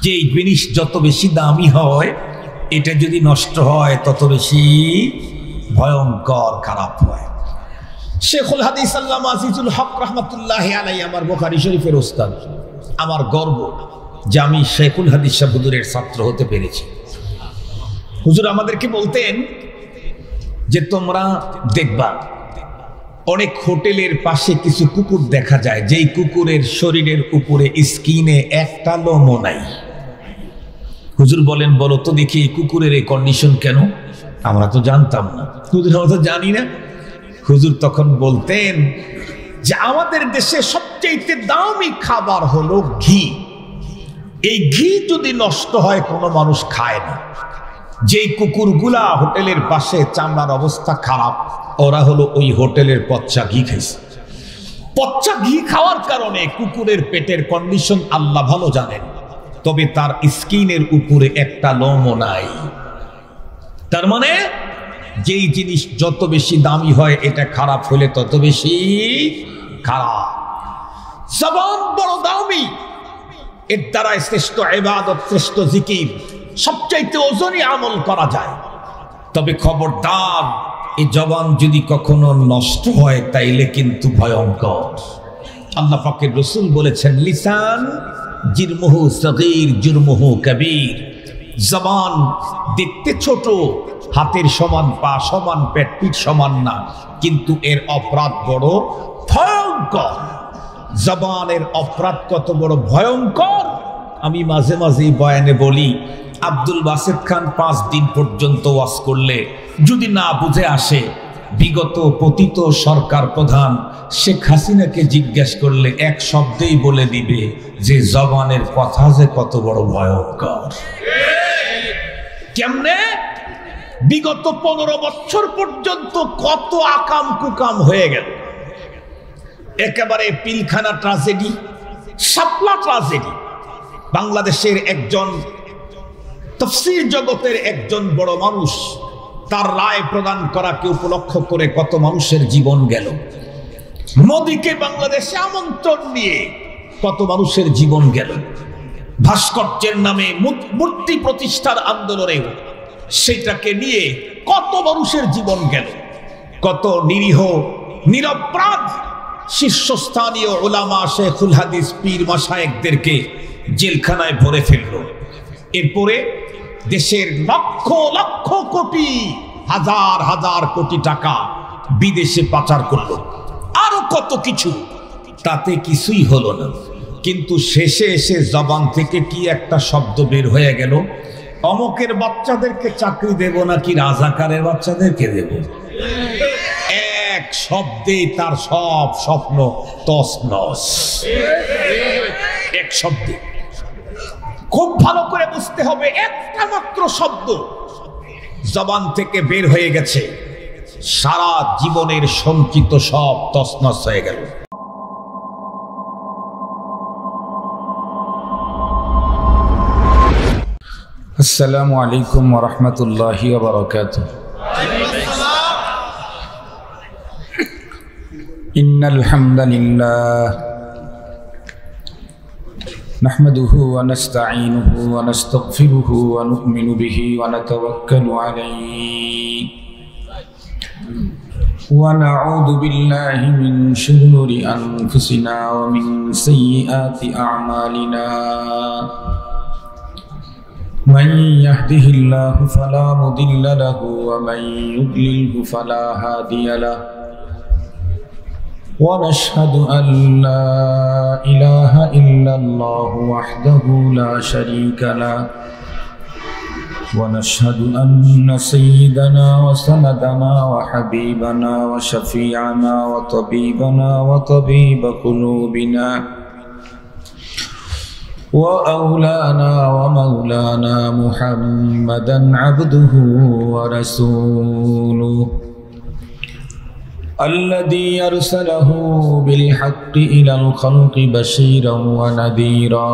যে এই জিনিস যত বেশি দামি হয় এটা যদি নষ্ট হয় তত বেশি ভয়ঙ্কর খারাপ হয়। শেখুল হাদিস আল্লামা আজিজুল হক রহমাতুল্লাহি আলাইহি আমার বুখারী শরীফের ওস্তাদ। আমার গর্ব যে আমি শেখুল হাদিস সাহেব হুজুরের ছাত্র হতে পেরেছি। হুজুর আমাদেরকে বলতেন যে তোমরা দেখবা অনেক হোটেলের পাশে কিছু কুকুর দেখা যায়, যেই কুকুরের শরীরের উপরে স্কিনে একটা লোমও নাই। হুজুর বলেন বলো তো দেখি এই কুকুরের এই কন্ডিশন কেন? আমরা তো জানতাম না। হুজুর আমরা তো জানি না। হুজুর তখন বলতেন যে আমাদের দেশে সবচেয়ে দামি খাবার হলো ঘি। এই ঘি যদি নষ্ট হয় কোনো মানুষ খায় না। যেই কুকুরগুলা হোটেলের পাশে চামড়ার অবস্থা খারাপ, ওরা হলো ওই হোটেলের পচা ঘি খাইছে। পচা ঘি খাওয়ার কারণে কুকুরের পেটের কন্ডিশন আল্লাহ ভালো জানেন, তবে তার স্কিনের উপরে একটা লোমও নাই। তার মানে যেই জিনিস যত বেশি দামি হয় এটা খারাপ হলে তত বেশি খারাপ। জবান বড় দামি, এর দ্বারা শ্রেষ্ঠ ইবাদত, শ্রেষ্ঠ জিকির, সবচাইতে ওজনী আমল করা যায়। তবে খবরদার এই জবান যদি কখনো নষ্ট হয় তাইলে কিন্তু ভয়ঙ্কর। আল্লাহ পাকের রাসূল বলেছেন লিসান জিরমুহু সগীর জুরমুহু কবীর। জবান দেখতে ছোট, হাতের সমান, পা সমান, পেট পিঠ সমান না, কিন্তু এর অপরাধ বড় ভয়ঙ্কর। জবানের অপরাধ কত বড় ভয়ঙ্কর আমি মাঝে মাঝেই বয়ানে বলি। আব্দুল বাসেত খান 5 দিন পর্যন্ত ওয়াজ করলে যদি না বুঝে আসে, বিগত পতিত সরকার প্রধান শেখ হাসিনাকে জিজ্ঞেস করলে এক শব্দেই বলে দিবে যে জবানের কথা যে কত বড় ভয়ঙ্কর। কেমনে? বিগত 15 বছর পর্যন্ত কত আকাম কুকাম হয়ে গেল। একেবারে পিলখানা ট্রাজেডি, শাপলা ট্রাজেডি। বাংলাদেশের একজন তাফসীর জগতের একজন বড় মানুষ, তার রায় প্রদান করাকে উপলক্ষ করে কত মানুষের জীবন গেল। মোদিকে বাংলাদেশে আমন্ত্রণ নিয়ে কত মানুষের জীবন গেল। ভাস্কর্যের নামে মূর্তি প্রতিষ্ঠার আন্দোলনে সেটাকে নিয়ে কত মানুষের জীবন গেল। কত নিরীহ নিরপরাধ শীর্ষস্থানীয় উলামা, শেখুল হাদিস, পীর মাশায়েখদেরকে জেলখানায় ভরে ফেলল। এরপরে দেশের লক্ষ লক্ষ কোটি, হাজার হাজার কোটি টাকা বিদেশে পাচার করলো, আরো কত কিছু। তাতে কিছুই হলো না, কিন্তু শেষে এসে জবান থেকে কি একটা শব্দ বের হয়ে গেল, অমকের বাচ্চাদেরকে চাকরি দেব নাকি রাজাকারের বাচ্চাদেরকে দেব। এক শব্দে তার সব স্বপ্ন তছনছ। এক শব্দে। খুব ভালো করে বুঝতে হবে, একটা মাত্র শব্দ জবান থেকে বের হয়ে গেছে, সারা জীবনের সঞ্চিত সব তছনছ হয়ে গেল। আসসালামু আলাইকুম ওয়া রাহমাতুল্লাহি ওয়া বারাকাতুহু। ইন্নাল হামদালিল্লাহ নাহমাদুহু ওয়া নাস্তাঈনুহু ওয়া নাস্তাগফিরুহু ওয়া নু'মিনু বিহি ওয়া নাতাওয়াক্কালু আলাইহি ওয়া নাউযু বিল্লাহি মিন শুরুরি আনফুসিনা ওয়া মিন সাইয়্যাতি আ'মালিনা। من يهده الله فلا مضل له ومن يضلله فلا هادي له ونشهد أن لا إله إلا الله وحده لا شريك له ونشهد أن سيدنا وسندنا وحبيبنا وشفيعنا وطبيبنا وطبيب قلوبنا وأولانا ومولانا محمدا عبده ورسوله الذي أرسله بالحق إلى الخلق بشيرا ونذيرا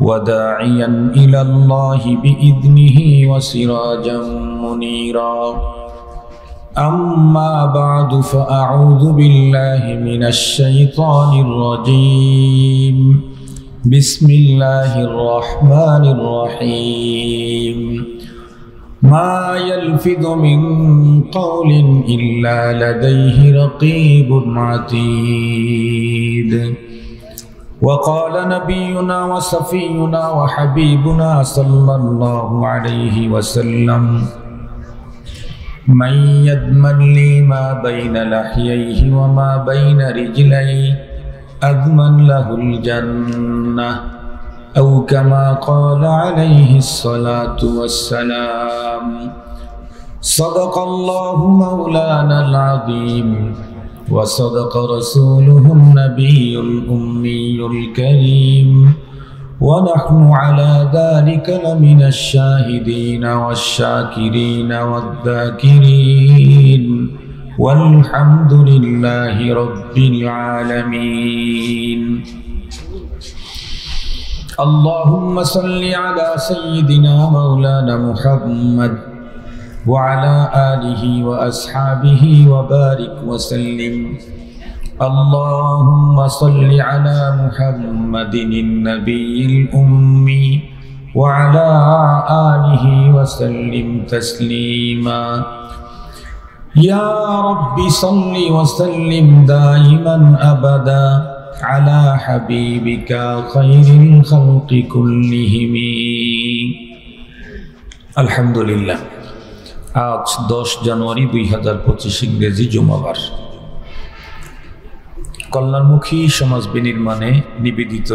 وداعيا إلى الله بإذنه وسراجا منيرا. أما بعد فأعوذ بالله من الشيطان الرجيم. بسم الله الرحمن الرحيم ما يلفظ من قول إلا لديه رقيب عتيد وقال نبينا وصفينا وحبيبنا صلى الله عليه وسلم من يضمن لي ما بين لحييه وما بين رجليه أضمن له الجنة أو كما قال عليه الصلاة والسلام صدق الله مولانا العظيم وصدق رسوله النبي الأمي الكريم ونحن على ذلك لمن الشاهدين والشاكرين والذاكرين والحمد لله رب العالمين اللهم صل على سيدنا مولانا محمد وعلى آله وأصحابه وبارك وسلم اللهم صل على محمد النبي الأمي وعلى آله وسلم تسليما يا رب صل وسلم دائما أبدا على حبيبك خير الخلق كلهم الحمد لله আজ 10 জানুয়ারি 2025 ইংরেজি জুমাবার কল্যাণমুখী সমাজ বিনির্মাণে নিবেদিত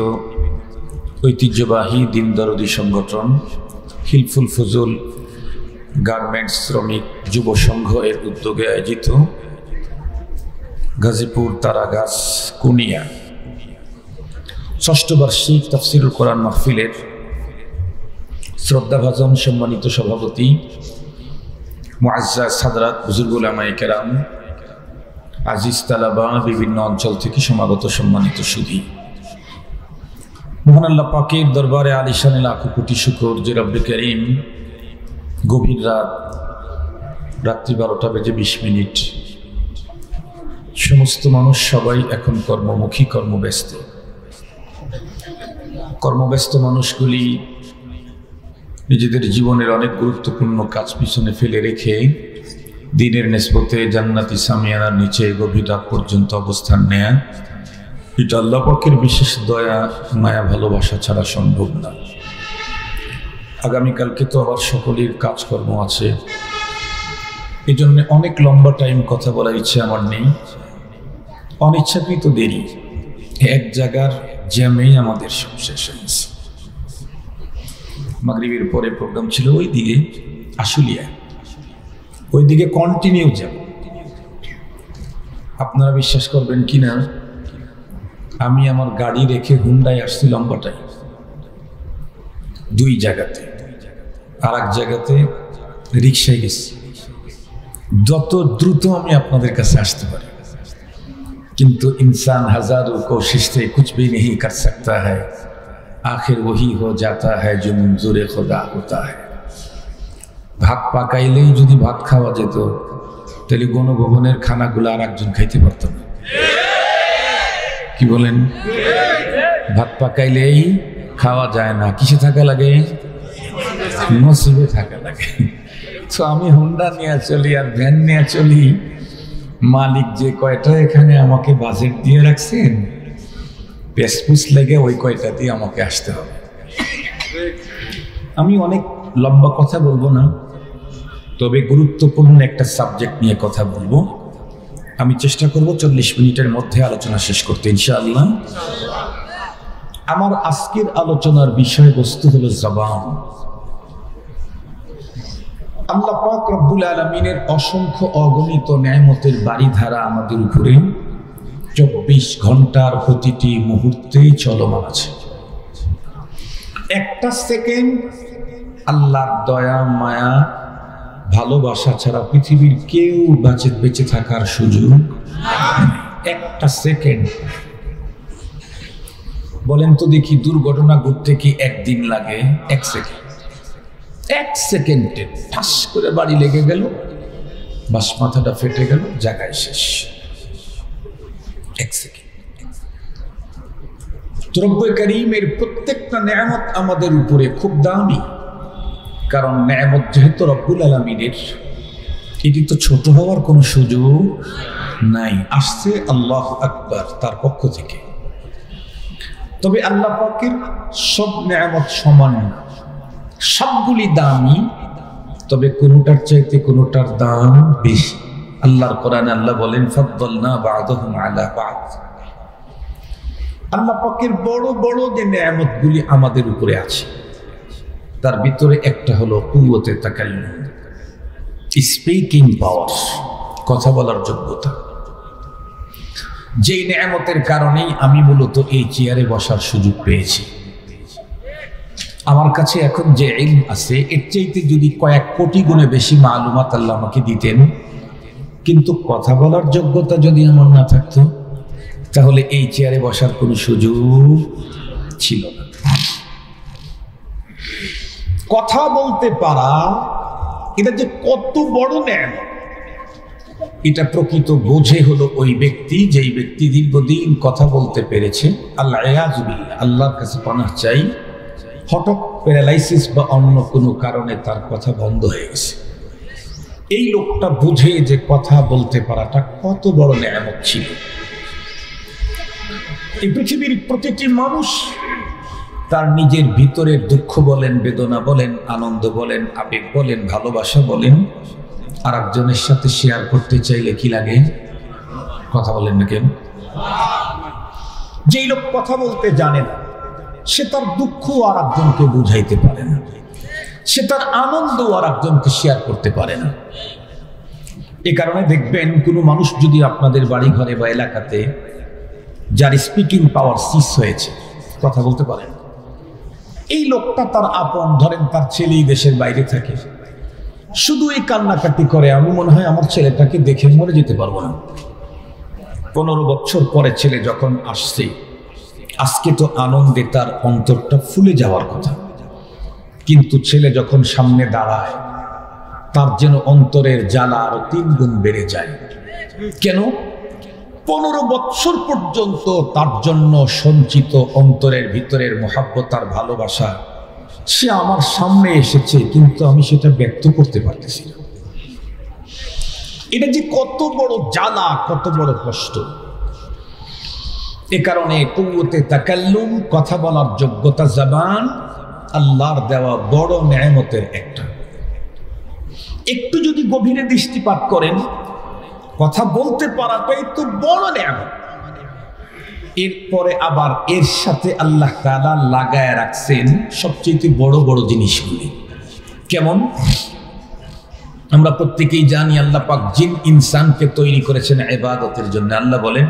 ঐতিহ্যবাহী দিনদরদী সংগঠন হিলফুল ফুজুল গার্মেন্টস শ্রমিক যুব সংঘ এর উদ্যোগে আয়োজিত গাজীপুর তারাগাছ কুনিয়া ষষ্ঠ বার্ষিক তাফসিরুল কোরআন মাহফিলের শ্রদ্ধাভাজন সম্মানিত সভাপতি মুআজ্জাজ সাদরাত বুজুর্গ উলামায়ে কেরাম আজিজ তালাবা বিভিন্ন অঞ্চল থেকে সমাগত সম্মানিত সুধী মহান আল্লাহ পাকের দরবারে আলিশানে লাখো কোটি শুকর যে রব্বে করিম গভীর রাত্রি 12টা বেজে 20 মিনিট সমস্ত মানুষ সবাই এখন কর্মমুখী কর্মব্যস্ত মানুষগুলি নিজেদের জীবনের অনেক গুরুত্বপূর্ণ কাজ পিছনে ফেলে রেখে দিনের নিসবতে জান্নাতি সামিয়ানার নিচে গভীর রাত পর্যন্ত অবস্থান নেয়া এটা আল্লাহ পাকের বিশেষ দয়া মায়া ভালোবাসা ছাড়া সম্ভব না। আগামীকালকে তো আবার সকলের কাজকর্ম আছে, এই জন্য অনেক লম্বা টাইম কথা বলার ইচ্ছে আমার নেই। অনিচ্ছাকৃত দেরি এক জায়গার জ্যামেই আমাদের সব শেষ হয়েছে। মাগরিবের পরে প্রোগ্রাম ছিল ওই দিকে আশুলিয়া, ওই দিকে কন্টিনিউ যাব। আপনারা বিশ্বাস করবেন কিনা, আমি আমার গাড়ি রেখে হুন্ডায় আসছি লম্বাটাই 2 জায়গাতে, আর এক জায়গাতে রিক্সায় গেছি যত দ্রুত আমি আপনাদের কাছে আসতে পারি। কিন্তু इंसान हजारों कोशिश से कुछ भी नहीं कर सकता है, आखिर वही हो जाता है जो मंजूर खुदा होता है। ভাত পাকাইলেই যদি ভাত খাওয়া যেত তাহলে গণভবনের খানাগুলো আর একজন খাইতে পারত না। কি বলেন? ভাত পাকাইলেই খাওয়া যায় না, কিসে থাকা লাগে? নসিবে থাকা লাগে। তো আমি হুন্ডা নিয়ে চলি আর ভ্যান নিয়ে চলি, মালিক যে কয়টা এখানে আমাকে বাজেট দিয়ে রাখছেন, পেসপুস লেগে ওই কয়টা দিয়ে আমাকে আসতে হবে। আমি অনেক লম্বা কথা বলবো না, তবে গুরুত্বপূর্ণ একটা সাবজেক্ট নিয়ে কথা বলবো। আমি চেষ্টা করব 40 মিনিটের মধ্যে আলোচনা শেষ করতে ইনশাআল্লাহ। আমার আজকের আলোচনার বিষয়বস্তু হলো জবান। আল্লাহ পাক রব্বুল আলামিনের অসংখ্য অগণিত নেয়ামতের বাড়িধারা আমাদের উপরে 24 ঘন্টার প্রতিটি মুহূর্তেই চলমান আছে। একটা সেকেন্ড আল্লাহর দয়া মায়া ভালোবাসা ছাড়া পৃথিবীর কেউ বেঁচে থাকার সুযোগ নেই। একটা সেকেন্ড। বলেন তো দেখি, দুর্ঘটনা ঘটতে কি একদিন লাগে? 1 সেকেন্ড। 1 সেকেন্ডে ঠাস করে বাড়ি লেগে গেল, বাস মাথাটা ফেটে গেল, জায়গায় শেষ। 1 সেকেন্ড। রব্বুল কারীমের প্রত্যেকটা নেয়ামত আমাদের উপরে খুব দামি, কারণ নেয়ামত যেহেতু রব্বুল আলামিনের, এটি তো ছোট হওয়ার কোনো সুযোগ নাই, আসছে আল্লাহু আকবার তার পক্ষ থেকে। তবে আল্লাহ পাকের সব নেয়ামত সমান, সবগুলি দামি, তবে কোনোটার চাইতে কোনোটার দাম বেশি। আল্লাহর কোরআনে আল্লাহ বলেন ফাদ্দালনা বা'দাহুম আলা বা'দ। আল্লাহ পাকের বড় বড় যে নেয়ামতগুলি আমাদের উপরে আছে, তার ভিতরে একটা হলো কুওয়াতে তাকাল্লুম, স্পিকিং পাওয়ার, কথা বলার যোগ্যতা। যেই নেয়ামতের কারণেই আমি মূলত এই চেয়ারে বসার সুযোগ পেয়েছি। আমার কাছে এখন যে ইলম আছে, এর চাইতে যদি কয়েক কোটি গুণে বেশি মালুমাত আল্লাহ আমাকে দিতেন, কিন্তু কথা বলার যোগ্যতা যদি আমার না থাকতো, তাহলে এই চেয়ারে বসার কোনো সুযোগ ছিল না। কথা বলতে পারা, এটা যে কত বড় নেয়ামত, এটা প্রকৃত বোঝে হলো ওই ব্যক্তি, যেই ব্যক্তি দীর্ঘদিন কথা বলতে পেরেছে। আল্লাহ ইয়াজুবিল্লাহ, আল্লাহর কাছে পানাহ চাই, হঠাৎ প্যারালাইসিস বা অন্য কোনো কারণে তার কথা বন্ধ হয়ে গেছে। এই লোকটা বুঝে যে কথা বলতে পারাটা কত বড় নেয়ামত ছিল। এই পৃথিবীর প্রতিটি মানুষ তার নিজের ভিতরের দুঃখ বলেন, বেদনা বলেন, আনন্দ বলেন, আবেগ বলেন, ভালোবাসা বলেন, আর একজনের সাথে শেয়ার করতে চাইলে কি লাগে? কথা বলেন না কেন? যেই লোক কথা বলতে জানে না, সে তার দুঃখ আর একজনকে বুঝাইতে পারে না, সে তার আনন্দ আর একজনকে শেয়ার করতে পারে না। এ কারণে দেখবেন কোনো মানুষ যদি আপনাদের বাড়ি ঘরে বা এলাকাতে, যার স্পিকিং পাওয়ার সিস হয়েছে, কথা বলতে পারেন, এই লোকটা তার আপন, ধরেন তার ছেলেই দেশের বাইরে থাকে, শুধু এই কান্নাকাটি করে, আমি মনে হয় আমার ছেলেটাকে দেখে মরে যেতে পারবো না। 15 বছর পরে ছেলে যখন আসছে, আজকে তো আনন্দে তার অন্তরটা ফুলে যাওয়ার কথা, কিন্তু ছেলে যখন সামনে দাঁড়ায়, তার যেন অন্তরের জ্বালা আরো 3 গুণ বেড়ে যায়। কেন? 15 বছর পর্যন্ত তার জন্য সঞ্চিত অন্তরের ভিতরের মহাব্বত আর ভালোবাসা, সে আমার সামনে এসেছে, কিন্তু আমি সেটা ব্যক্ত করতে পারতেছি না। এটা যে কত বড় জ্বালা, কত বড় কষ্ট। এ কারণে কুওয়াতে তাকাল্লুম, কথা বলার যোগ্যতা, জবান আল্লাহর দেওয়া বড় নেয়ামতের একটা। একটু যদি গভীরে দৃষ্টিপাত করেন, কথা বলতে পারাটাই তো বড় নেয়ামত। এরপরে আবার এর সাথে আল্লাহ তাআলা লাগায় রাখছেন সবচেয়ে বড় বড় জিনিসগুলি। কেমন? আমরা প্রত্যেকেই জানি আল্লাহ পাক জিন ইনসানকে তৈরি করেছেন ইবাদতের জন্য। আল্লাহ বলেন,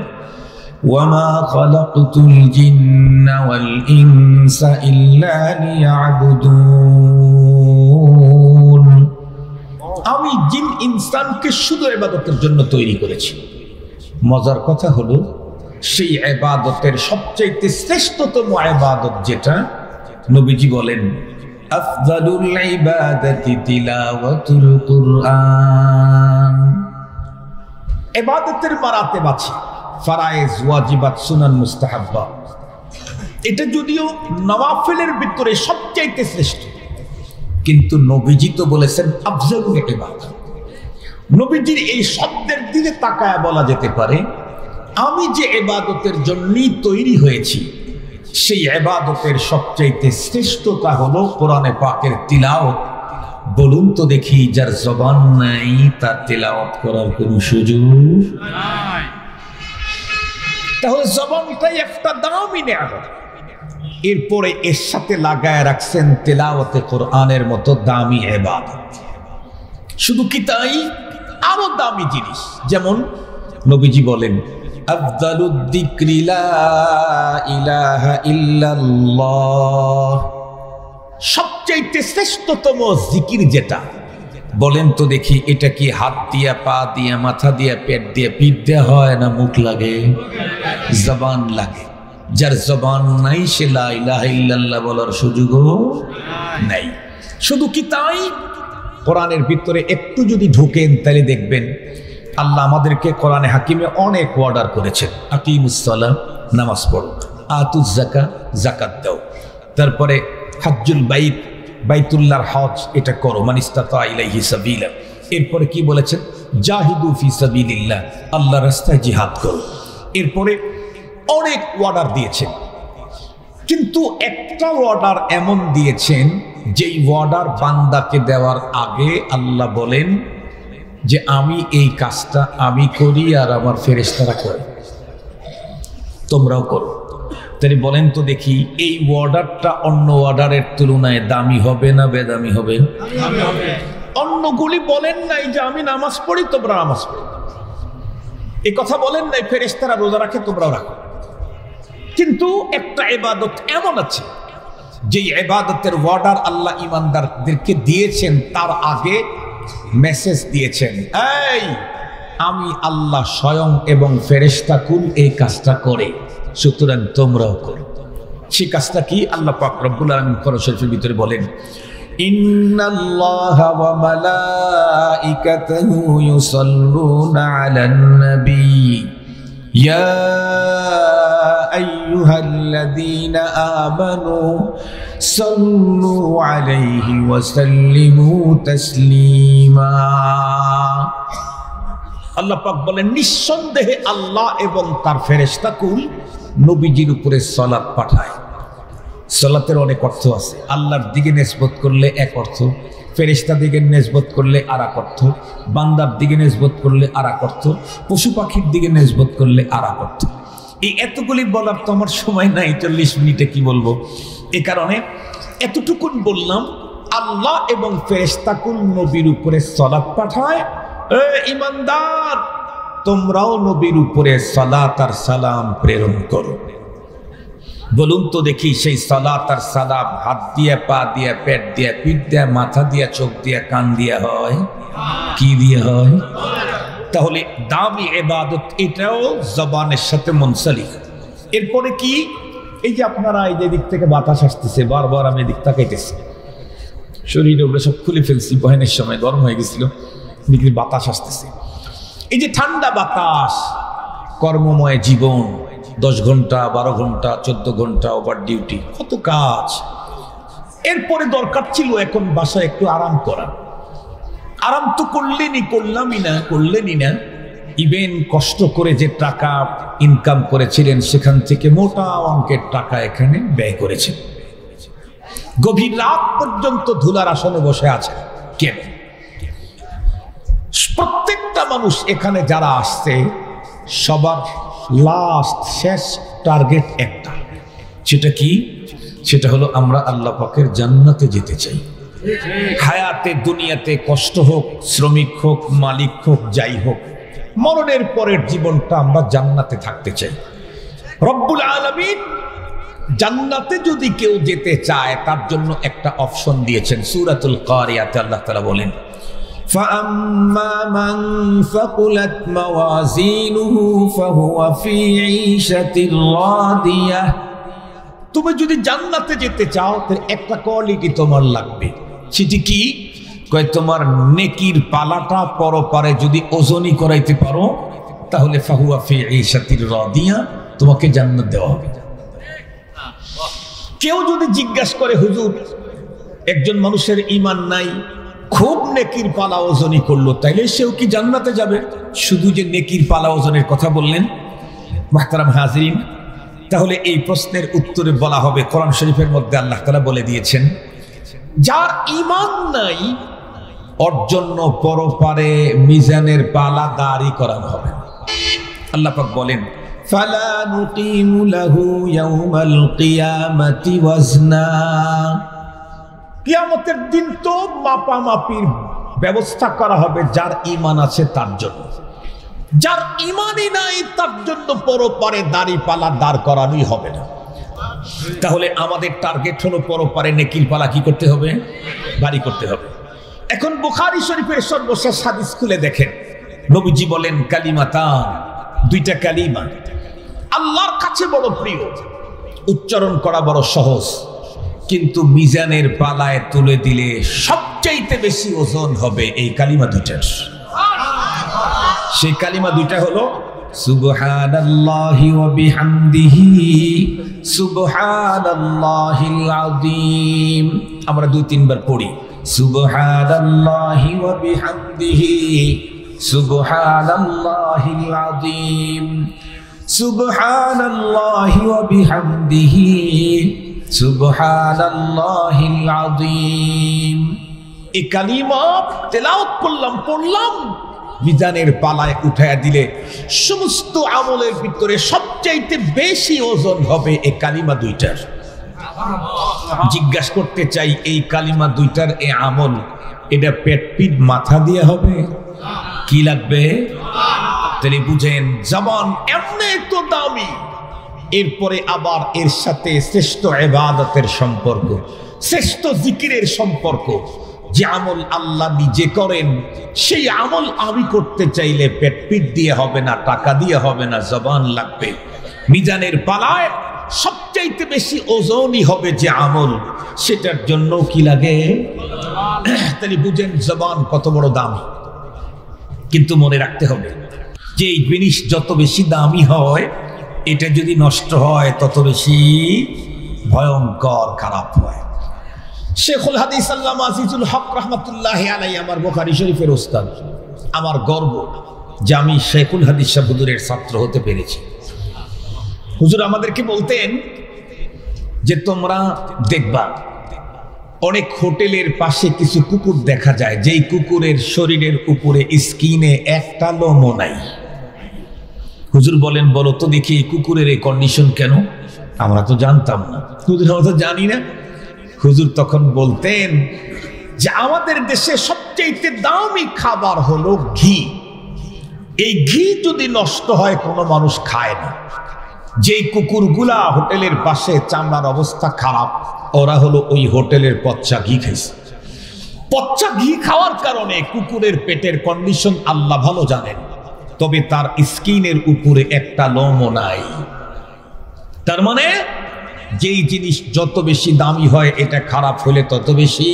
ওয়ামা খালাকতুল জিন্না ওয়াল ইনসা ইল্লা লিয়াবুদুন। আমি জিন ইনসানকে শুধু ইবাদতের জন্য তৈরি করেছি। মজার কথা হলো, সেই ইবাদতের সবচেয়ে শ্রেষ্ঠতম ইবাদত যেটা, নবীজি বলেন আফদালুল ইবাদাতি তিলাওয়াতুল কুরআন। ইবাদতের মারাতেব আছে, ফারায়েজ, ওয়াজিবাত, সুনান, মুস্তাহাব্বা। এটা যদিও নওয়াফিলের ভিতরে সবচেয়ে শ্রেষ্ঠ, কিন্তু নবীজি তো বলেছেন আফজালুল ইবাদাত। নবীজির এই শব্দের দিকে তাকায় বলা যেতে পারে, আমি যে ইবাদতের জন্যই তৈরি হয়েছি, সেই ইবাদতের সবচাইতে শ্রেষ্ঠতা হলো কোরআনে পাকের তিলাওয়াত। বলুন তো দেখি, যার জবান নাই তার তিলাওয়াত করার কোনো সুযোগ নাই। তাহলে জবানটাই একটা দামি নেয়ামত। এরপরে এর সাথে লাগায় রাখছেন তিলাওয়াতে কোরআনের মতো দামি ইবাদত। শুধু কি তাই, আরো দামি জিনিস, যেমন নবীজি বলেন আফদালুদ যিকরি লা ইলাহা ইল্লাল্লাহ। সবচেয়ে শ্রেষ্ঠতম জিকির যেটা, বলেন তো দেখি, এটা কি হাত দিয়া, পা দিয়া, মাথা দিয়া, পেট দিয়া, পিঠ দিয়া হয়, না মুখ লাগে? জবান লাগে। যার জবান নাই সে লা ইলাহা ইল্লাল্লাহ বলার সুযোগও নাই। শুধু কি তাই, কোরআনের ভিতরে একটু যদি ঢুকেন তাহলে দেখবেন আল্লাহ আমাদেরকে কোরআনে হাকিমে অনেক অর্ডার করেছেন, আকিমুস সালাহ, নামাজ পড়ো। আতুজ যাকাত, যাকাত দাও। তারপরে হজ্জুল বাইত, বাইতুল্লাহর হজ এটা করো, মান ইসতাতা ইলাইহি সাবিলা। এরপরে কি বলেছেন? জাহিদু ফি সাবিলিল্লাহ, আল্লাহর রাস্তায় জিহাদ করো। এরপরে অনেক অর্ডার দিয়েছেন, কিন্তু একটা অর্ডার এমন দিয়েছেন যেই অর্ডার বান্দাকে দেওয়ার আগে আল্লাহ বলেন যে আমি এই কাজটা আমি করি আর আমার ফেরেশতারা করে, তোমরাও করো। তাহলে বলেন তো দেখি, এই অর্ডারটা অন্য অর্ডারের তুলনায় দামি হবে না বেদামি হবে? অন্যগুলি বলেন নাই যে আমি নামাজ পড়ি তোমরা নামাজ পড়ো, এ কথা বলেন নাই ফেরেশতারা রোজা রাখে তোমরাও রাখো। কিন্তু একটা ইবাদত এমন আছে যে ইবাদতের অর্ডার আল্লাহ ঈমানদারদেরকে দিয়েছেন, তার আগে মেসেজ দিয়েছেন, এই আমি আল্লাহ স্বয়ং এবং ফেরেশতাকুল এই কাজটা করে, সুতরাং তোমরাও করো। সেই কাজটা কি? আল্লাহ পাক রব্বুল আলামিন কোরআন শরীফের ভিতরে বলেন, ইন্নাল্লাহা ওয়া মালাইকাতাহু ইউসাল্লুনা আলান নবী ইয়া আইয়ুহাল্লাযীনা আমানু সাল্লু আলাইহি ওয়া সাল্লিমু তাসলিমা। আল্লাহ পাক বলেন, নিঃসন্দেহে আল্লাহ এবং তার ফেরেশতাকুল নবীজির উপরে সালাত পাঠায়। সালাতের অনেক অর্থ আছে, আল্লাহর দিকে নিসবত করলে এক অর্থ, ফেরেশতা দিকে নিসবত করলে আর এক অর্থ, বান্দার দিকে নিসবত করলে আর এক অর্থ, পশু পাখির দিকে নিসবত করলে আর এক অর্থ। এই এতগুলি বলার তো আমার সময় নাই, 40 মিনিটে কি বলবো। এ কারণে এতটুকুন বললাম, আল্লাহ এবং ফেরেশতাকুল নবীর উপরে সালাত পাঠায়। ঈমানদার, তোমরাও নবীর উপরে সালাত আর সালাম প্রেরণ করো। বলুন তো দেখি, সেই সালাত আর সালাম হাত দিয়ে, পা দিয়ে, পেট দিয়ে, পিঠ দিয়ে, মাথা দিয়ে, চোখ দিয়ে, কান দিয়ে হয়? কি দিয়ে হয়? তাহলে দামি ইবাদত এটাও জবানের সাথে মুনসালিক। এরপরে কি? এই যে আপনারা এই যে দিক থেকে বাতাস আসতেছে, বারবার আমি এদিক তাকাইতেছি, শরীরে ওগুলো সব খুলে ফেলছি, বহেনের সময় গরম হয়ে গেছিল, দিকে বাতাস আসতেছে। এই যে ঠান্ডা বাতাস, কর্মময় জীবন, 10 ঘন্টা 12 ঘন্টা 14 ঘন্টা ওভার ডিউটি, কত কাজ। এরপরে দরকার ছিল এখন বাসায় একটু আরাম করা। আরাম তো করলেনই না। ইভেন কষ্ট করে যে টাকা ইনকাম করেছিলেন সেখান থেকে মোটা অঙ্কের টাকা এখানে ব্যয় করেছেন। গভীর রাত পর্যন্ত ধুলার আসনে বসে আছে। কেন? প্রত্যেকটা মানুষ এখানে যারা আসছে সবার লাস্ট শেষ টার্গেট একটা, সেটা কি? সেটা হলো আমরা আল্লাহ পাকের জান্নাতে যেতে চাই। হায়াতে দুনিয়াতে কষ্ট হোক, শ্রমিক হোক, মালিক হোক, যাই হোক, মরণের পরের জীবনটা আমরা জান্নাতে থাকতে চাই। রব্বুল আলামিন জান্নাতে যদি কেউ যেতে চায় তার জন্য একটা অপশন দিয়েছেন। সূরাতুল কারিয়াতে আল্লাহ তাআলা বলেন, فَأَمَّا مَنْ ثَقُلَتْ مَوَازِينُهُ فَهُوَ فِي عِيشَةٍ رَاضِيَةٍ। তুমি যদি জান্নাতে যেতে চাও তাহলে একটা কোয়ালিটি তোমার লাগবে। সেটি কি? কয় তোমার নেকির পালাটা পরপারে যদি ওজনই করাইতে পারো তাহলে ফাহুয়া ফি ঈশাতির রাদিয়া, তোমাকে জান্নাত দেওয়া হবে। কেউ যদি জিজ্ঞাসা করে, হুজুর একজন মানুষের ঈমান নাই, খুব নেকির পালা ওজনই করলো, তাইলে সেও কি জান্নাতে যাবে? শুধু যে নেকির পালা ওজনের কথা বললেন, মুহতারাম হাজিরিন, তাহলে এই প্রশ্নের উত্তরে বলা হবে, কোরআন শরীফের মধ্যে আল্লাহ তাআলা বলে দিয়েছেন, যার ঈমান নাই ওর জন্য পরপারে মিজানের পালা দাঁড়ি করানো হবে। আল্লাহ পাক বলেন, ফালা নুকিমু লাহু ইয়াউমাল কিয়ামাতি ওয়াজনা। কিয়ামতের দিন তো মাপামাপির ব্যবস্থা করা হবে যার ঈমান আছে তার জন্য। যার ঈমানই নাই তার জন্য পরপারে দাড়ি পালা দাঁড় করানোই হবে না। তাহলে আমাদের টার্গেট হলো পরপারে নেকির পালা কি করতে হবে? দাঁড়ি করতে হবে। এখন বুখারী শরীফের সর্বশেষ হাদিস খুলে দেখেন, নবীজি বলেন, কালিমাতান, দুইটা কালিমা আল্লাহর কাছে বড় প্রিয়, উচ্চারণ করা বড় সহজ, কিন্তু মিজানের পালায় তুলে দিলে সবচাইতে বেশি ওজন হবে এই কালিমা দুইটার। সেই কালিমা দুইটা হলো সুবহানাল্লাহি ওয়া বিহামদিহি সুবহানাল্লাহিল আযীম। আমরা 2-3 বার পড়ি সুবহানাল্লাহি ওয়া বিহামদিহি সুবহানাল্লাহিল আযীম, সুবহানাল্লাহি ওয়া বিহামদিহি সুবহানাল্লাহিল আযীম। এই কালিমা তেলাওয়াত করলাম, পড়লাম, মিজানের পালায় উঠায়া দিলে সমস্ত আমলের ভিতরে সবচাইতে বেশি ওজন হবে এই কালিমা দুইটার। জিজ্ঞাসা করতে চাই, এই কালিমা দুইটার এই আমল এটা পেট পিঠ মাথা দিয়ে হবে? কি লাগবে? তাহলে বুঝেন জবান এমনি তো দামি, এরপরে আবার এর সাথে শ্রেষ্ঠ ইবাদতের সম্পর্ক, শ্রেষ্ঠ জিকিরের সম্পর্ক। যে আমল আল্লাহ নিজে করেন সেই আমল আমি করতে চাইলে পেট পিঠ দিয়ে হবে না, টাকা দিয়ে হবে না, জবান লাগবে। মিজানের পালায় সবচাইতে বেশি ওজনই হবে যে আমল, সেটার জন্য কি লাগে? তাহলে বুঝেন জবান কত বড় দামি। কিন্তু মনে রাখতে হবে যে এই জিনিস যত বেশি দামি হয়, এটা যদি নষ্ট হয় তত বেশি ভয়ঙ্কর খারাপ হয়। শেখুল হাদিস আল্লামা আজিজুল হক রহমাতুল্লাহি আলাইহি আমার বুখারী শরীফের ওস্তাদ। আমার গর্ব যে আমি শেখুল হাদিস সাহেব হুজুরের ছাত্র হতে পেরেছি। হুজুর আমাদেরকে বলতেন যে তোমরা দেখবা অনেক হোটেলের পাশে কিছু কুকুর দেখা যায়, যেই কুকুরের শরীরের উপরে স্কিনে একটা লোমও নাই। হুজুর বলেন বলো তো দেখি এই কুকুরের এই কন্ডিশন কেন? আমরা তো জানতাম না। হুজুর আমরা তো জানি না। হুজুর তখন বলতেন যে আমাদের দেশে সবচেয়ে দামি খাবার হলো ঘি। এই ঘি যদি নষ্ট হয় কোনো মানুষ খায় না। যেই কুকুরগুলা হোটেলের পাশে চামড়ার অবস্থা খারাপ, ওরা হলো ওই হোটেলের পচা ঘি খাইছে। পচা ঘি খাওয়ার কারণে কুকুরের পেটের কন্ডিশন আল্লাহ ভালো জানেন, তবে তার স্কিনের উপরে একটা লোমও নাই। তার মানে যেই জিনিস যত বেশি দামি হয় এটা খারাপ হলে তত বেশি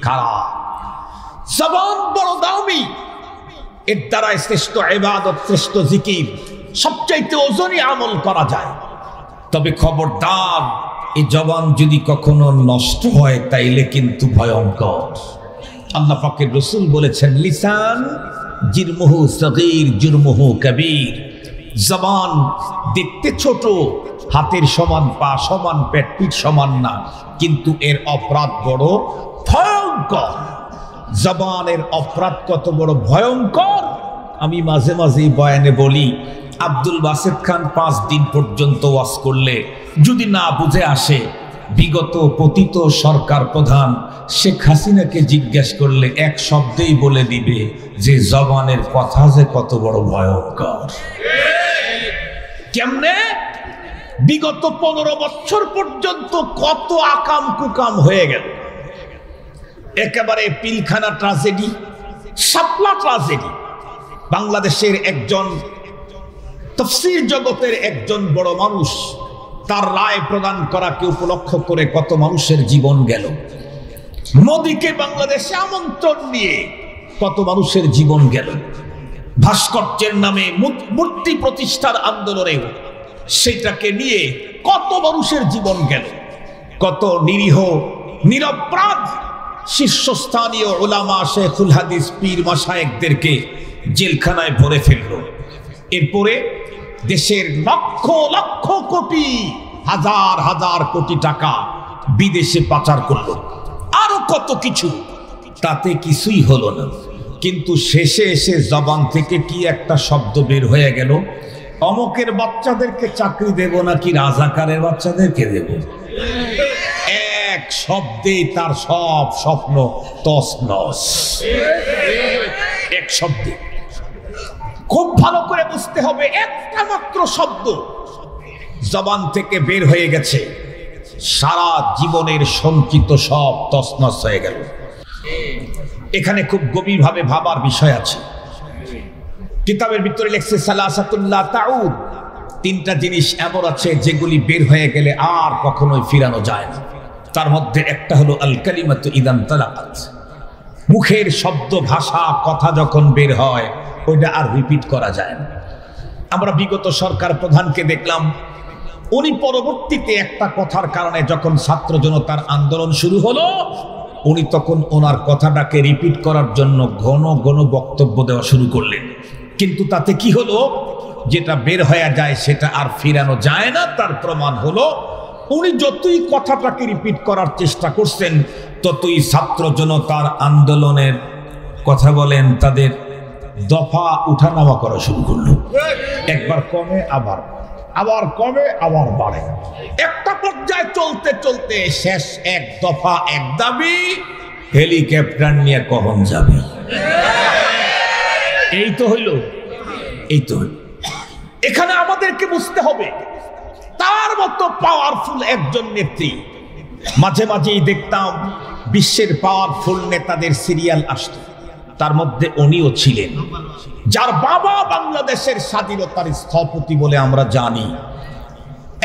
খারাপ। জবান বড় দামি, এর দ্বারা শ্রেষ্ঠ ইবাদত, শ্রেষ্ঠ জিকির, সবচাইতে ওজনী আমল করা যায়। তবে খবরদার এই জবান যদি কখনো নষ্ট হয় তাইলে কিন্তু ভয়ঙ্কর। আল্লাহ পাকের রাসূল বলেছেন লিসান জিরমুহু সগীর জুরমুহু কবীর। জবান দেখতে ছোট, হাতের সমান, পা সমান, পেট পিঠ সমান না, কিন্তু এর অপরাধ বড় ভয়ঙ্কর। জবানের অপরাধ কত বড় ভয়ঙ্কর আমি মাঝে মাঝেই বয়ানে বলি। আব্দুল বাসেত খান 5 দিন পর্যন্ত ওয়াজ করলে যদি না বুঝে আসে, বিগত পতিত সরকার প্রধান শেখ হাসিনাকে জিজ্ঞেস করলে এক শব্দেই বলে দিবে যে জবানের কথা যে কত বড় ভয়ঙ্কর। কেমনে? বিগত 15 বছর পর্যন্ত কত আকাম কুকাম হয়ে গেল। একেবারে পিলখানা ট্রাজেডি, শাপলা ট্রাজেডি। বাংলাদেশের একজন তাফসীর জগতের একজন বড় মানুষ, তার রায় প্রদান করাকে উপলক্ষ করে কত মানুষের জীবন গেল। মোদিকে বাংলাদেশে আমন্ত্রণ নিয়ে কত মানুষের জীবন গেল। ভাস্কর্যের নামে মূর্তি প্রতিষ্ঠার আন্দোলনে সেটাকে নিয়ে কত মানুষের জীবন গেল। কত নিরীহ নিরপরাধ শীর্ষস্থানীয় উলামা, শেখুল হাদিস, পীর মাশায়েখদেরকে জেলখানায় ভরে ফেলল। এরপরে দেশের লক্ষ লক্ষ কোটি, হাজার হাজার কোটি টাকা বিদেশে পাচার করলো, আরো কত কিছু। তাতে কিছুই হলো না, কিন্তু শেষে এসে জবান থেকে কি একটা শব্দ বের হয়ে গেল, অমকের বাচ্চাদেরকে চাকরি দেব নাকি রাজাকারের বাচ্চাদেরকে দেব। এক শব্দে তার সব স্বপ্ন তছনছ। এক শব্দে। খুব ভালো করে বুঝতে হবে, একটা মাত্র শব্দ জবান থেকে বের হয়ে গেছে, সারা জীবনের সঞ্চিত সব তছনছ হয়ে গেল। এখানে খুব গভীরভাবে ভাবার বিষয় আছে। কিতাবের ভিতরে লেখছে সালাসাতুল্লাহ তাউদ, 3টা জিনিস এমন আছে যেগুলি বের হয়ে গেলে আর কখনোই ফিরানো যায় না। তার মধ্যে একটা হলো আল কালিমাতু ইদান তালাকাত। মুখের শব্দ, ভাষা, কথা যখন বের হয় ওইটা আর রিপিট করা যায় না। আমরা বিগত সরকার প্রধানকে দেখলাম, উনি পরবর্তীতে একটা কথার কারণে যখন ছাত্র জনতার আন্দোলন শুরু হলো, উনি তখন ওনার কথাটাকে রিপিট করার জন্য ঘন ঘন বক্তব্য দেওয়া শুরু করলেন। কিন্তু তাতে কি হলো, যেটা বের হয়ে যায় সেটা আর ফিরানো যায় না। তার প্রমাণ হলো উনি যতই কথাটাকে রিপিট করার চেষ্টা করছেন, ততই ছাত্র জনতার আন্দোলনের কথা বলেন তাদের দফা উঠানামা করা শুরু করলো। একবার কমে, আবার কমে, আবার বাড়ে। একটা পর্যায়ে চলতে চলতে শেষ এক দফা এক দাবি, হেলিকপ্টার নিয়ে কখন যাবে? এই তো হইল। এখানে আমাদেরকে বুঝতে হবে, তার মতো পাওয়ারফুল একজন নেত্রী, মাঝে মাঝেই দেখতাম বিশ্বের পাওয়ারফুল নেতাদের সিরিয়াল আসতো, তার মধ্যে উনিও ছিলেন, যার বাবা বাংলাদেশের স্বাধীনতার স্থপতি বলে আমরা জানি।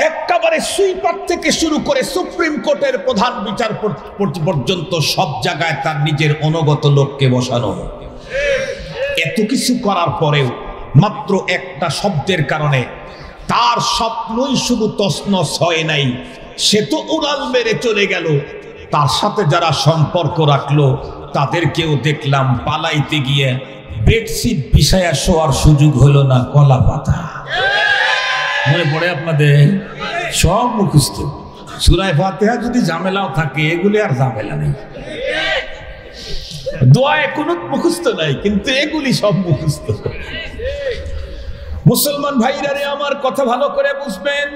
একেবারে সুইপার থেকে শুরু করে সুপ্রিম কোর্টের প্রধান বিচারপতি পর্যন্ত সব জায়গায় তার নিজের অনুগত লোককে বসানো। এত কিছু করার পরেও মাত্র একটা শব্দের কারণে তার স্বপ্নই শুধু তছনছ হয় নাই, সে তো উড়াল মেরে চলে গেল। তার সাথে যারা সম্পর্ক রাখলো তাদেরকেও দেখলাম পালাইতে গিয়ে বেডশিট বিছায়া শোয়ার সুযোগ হলো না, কলা পাতা। মনে পড়ে আপনাদের? সব মুখস্থ। সূরা ফাতিহা যদি ঝামেলাও থাকে, এগুলি আর ঝামেলা নেই। দোয়ায়ে কুনুত মুখস্থ নাই, কিন্তু এগুলি সব মুখস্থ। মুসলমান ভাইরা রে, আমার কথা ভালো করে বুঝবেন।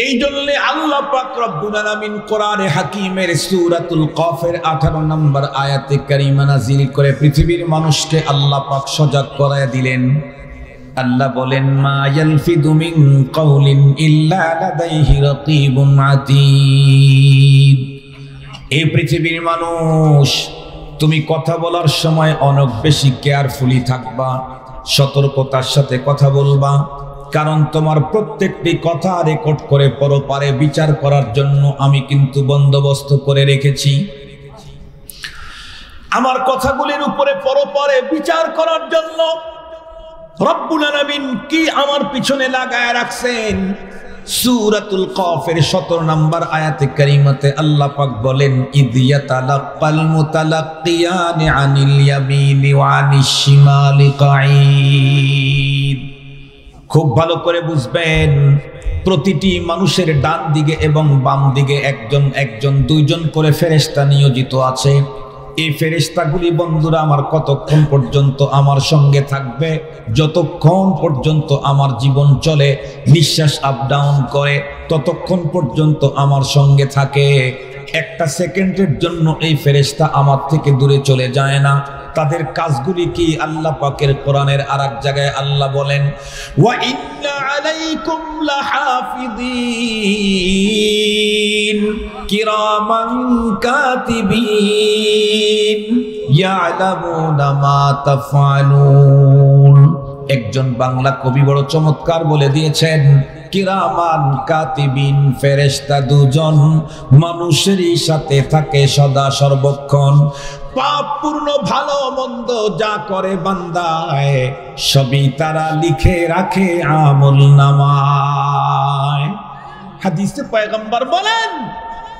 এই জন্য আল্লাহ পাক রব্বুল আলামিন কোরআনে হাকিমের সূরাতুল কফের 18 নম্বর আয়াতে কারিমা নাযিল করে পৃথিবীর মানুষকে আল্লাহ পাক সজাগ করায় দিলেন। আল্লাহ বলেন, মা ইয়ালফিদু মিন কাউলিন ইল্লা লাদাইহি রাকিবুন আতীদ। এই পৃথিবীর মানুষ, তুমি কথা বলার সময় অনেক বেশি কেয়ারফুলি থাকবা, সতর্কতার সাথে কথা বলবা, কারণ তোমার প্রত্যেকটি কথা রেকর্ড করে পরপারে বিচার করার জন্য আমি কিন্তু বন্দোবস্ত করে রেখেছি। আমার কথাগুলির উপরে পরপারে বিচার করার জন্য রব্বুল আলামিন কি আমার পিছনে লাগায় রাখছেন। সূরাতুল কফের 17 নম্বর আয়াতে কারিমাতে আল্লাহ পাক বলেন, ইদ ইয়াতালাক্কাল মুতালাক্কিয়ানি আনিল ইয়ামিনি ওয়া আনিশ শিমালি কাঈদ। খুব ভালো করে বুঝবেন, প্রতিটি মানুষের ডান দিকে এবং বাম দিকে একজন দুইজন করে ফেরেশতা নিয়োজিত আছে। এই ফেরেশতাগুলি বন্ধুরা আমার কতক্ষণ পর্যন্ত আমার সঙ্গে থাকবে? যতক্ষণ পর্যন্ত আমার জীবন চলে, নিঃশ্বাস আপ ডাউন করে, ততক্ষণ পর্যন্ত আমার সঙ্গে থাকে। একটা সেকেন্ডের জন্য এই ফেরেশতা আমার থেকে দূরে চলে যায় না। তাদের কাজগুলি কি? আল্লাহ পাকের কোরআনের আরেক জায়গায় আল্লাহ বলেন, ওয়া ইন্না আলাইকুম লাহাফিযিন কিরামান কাতিবিন ইয়ালামুনা মা তাফআলুন। একজন বাংলা কবি বড় চমৎকার বলে দিয়েছেন, কিরামান কাতিবিন, ফেরেশতা দুজন মানুষেরই সাথে থাকে সদা সর্বক্ষণ। পাপপূর্ণ ভালো মন্দ যা করে বান্দায়, সবই তারা লিখে রাখে আমলনামায়। হাদিসে পয়গম্বর বলেন,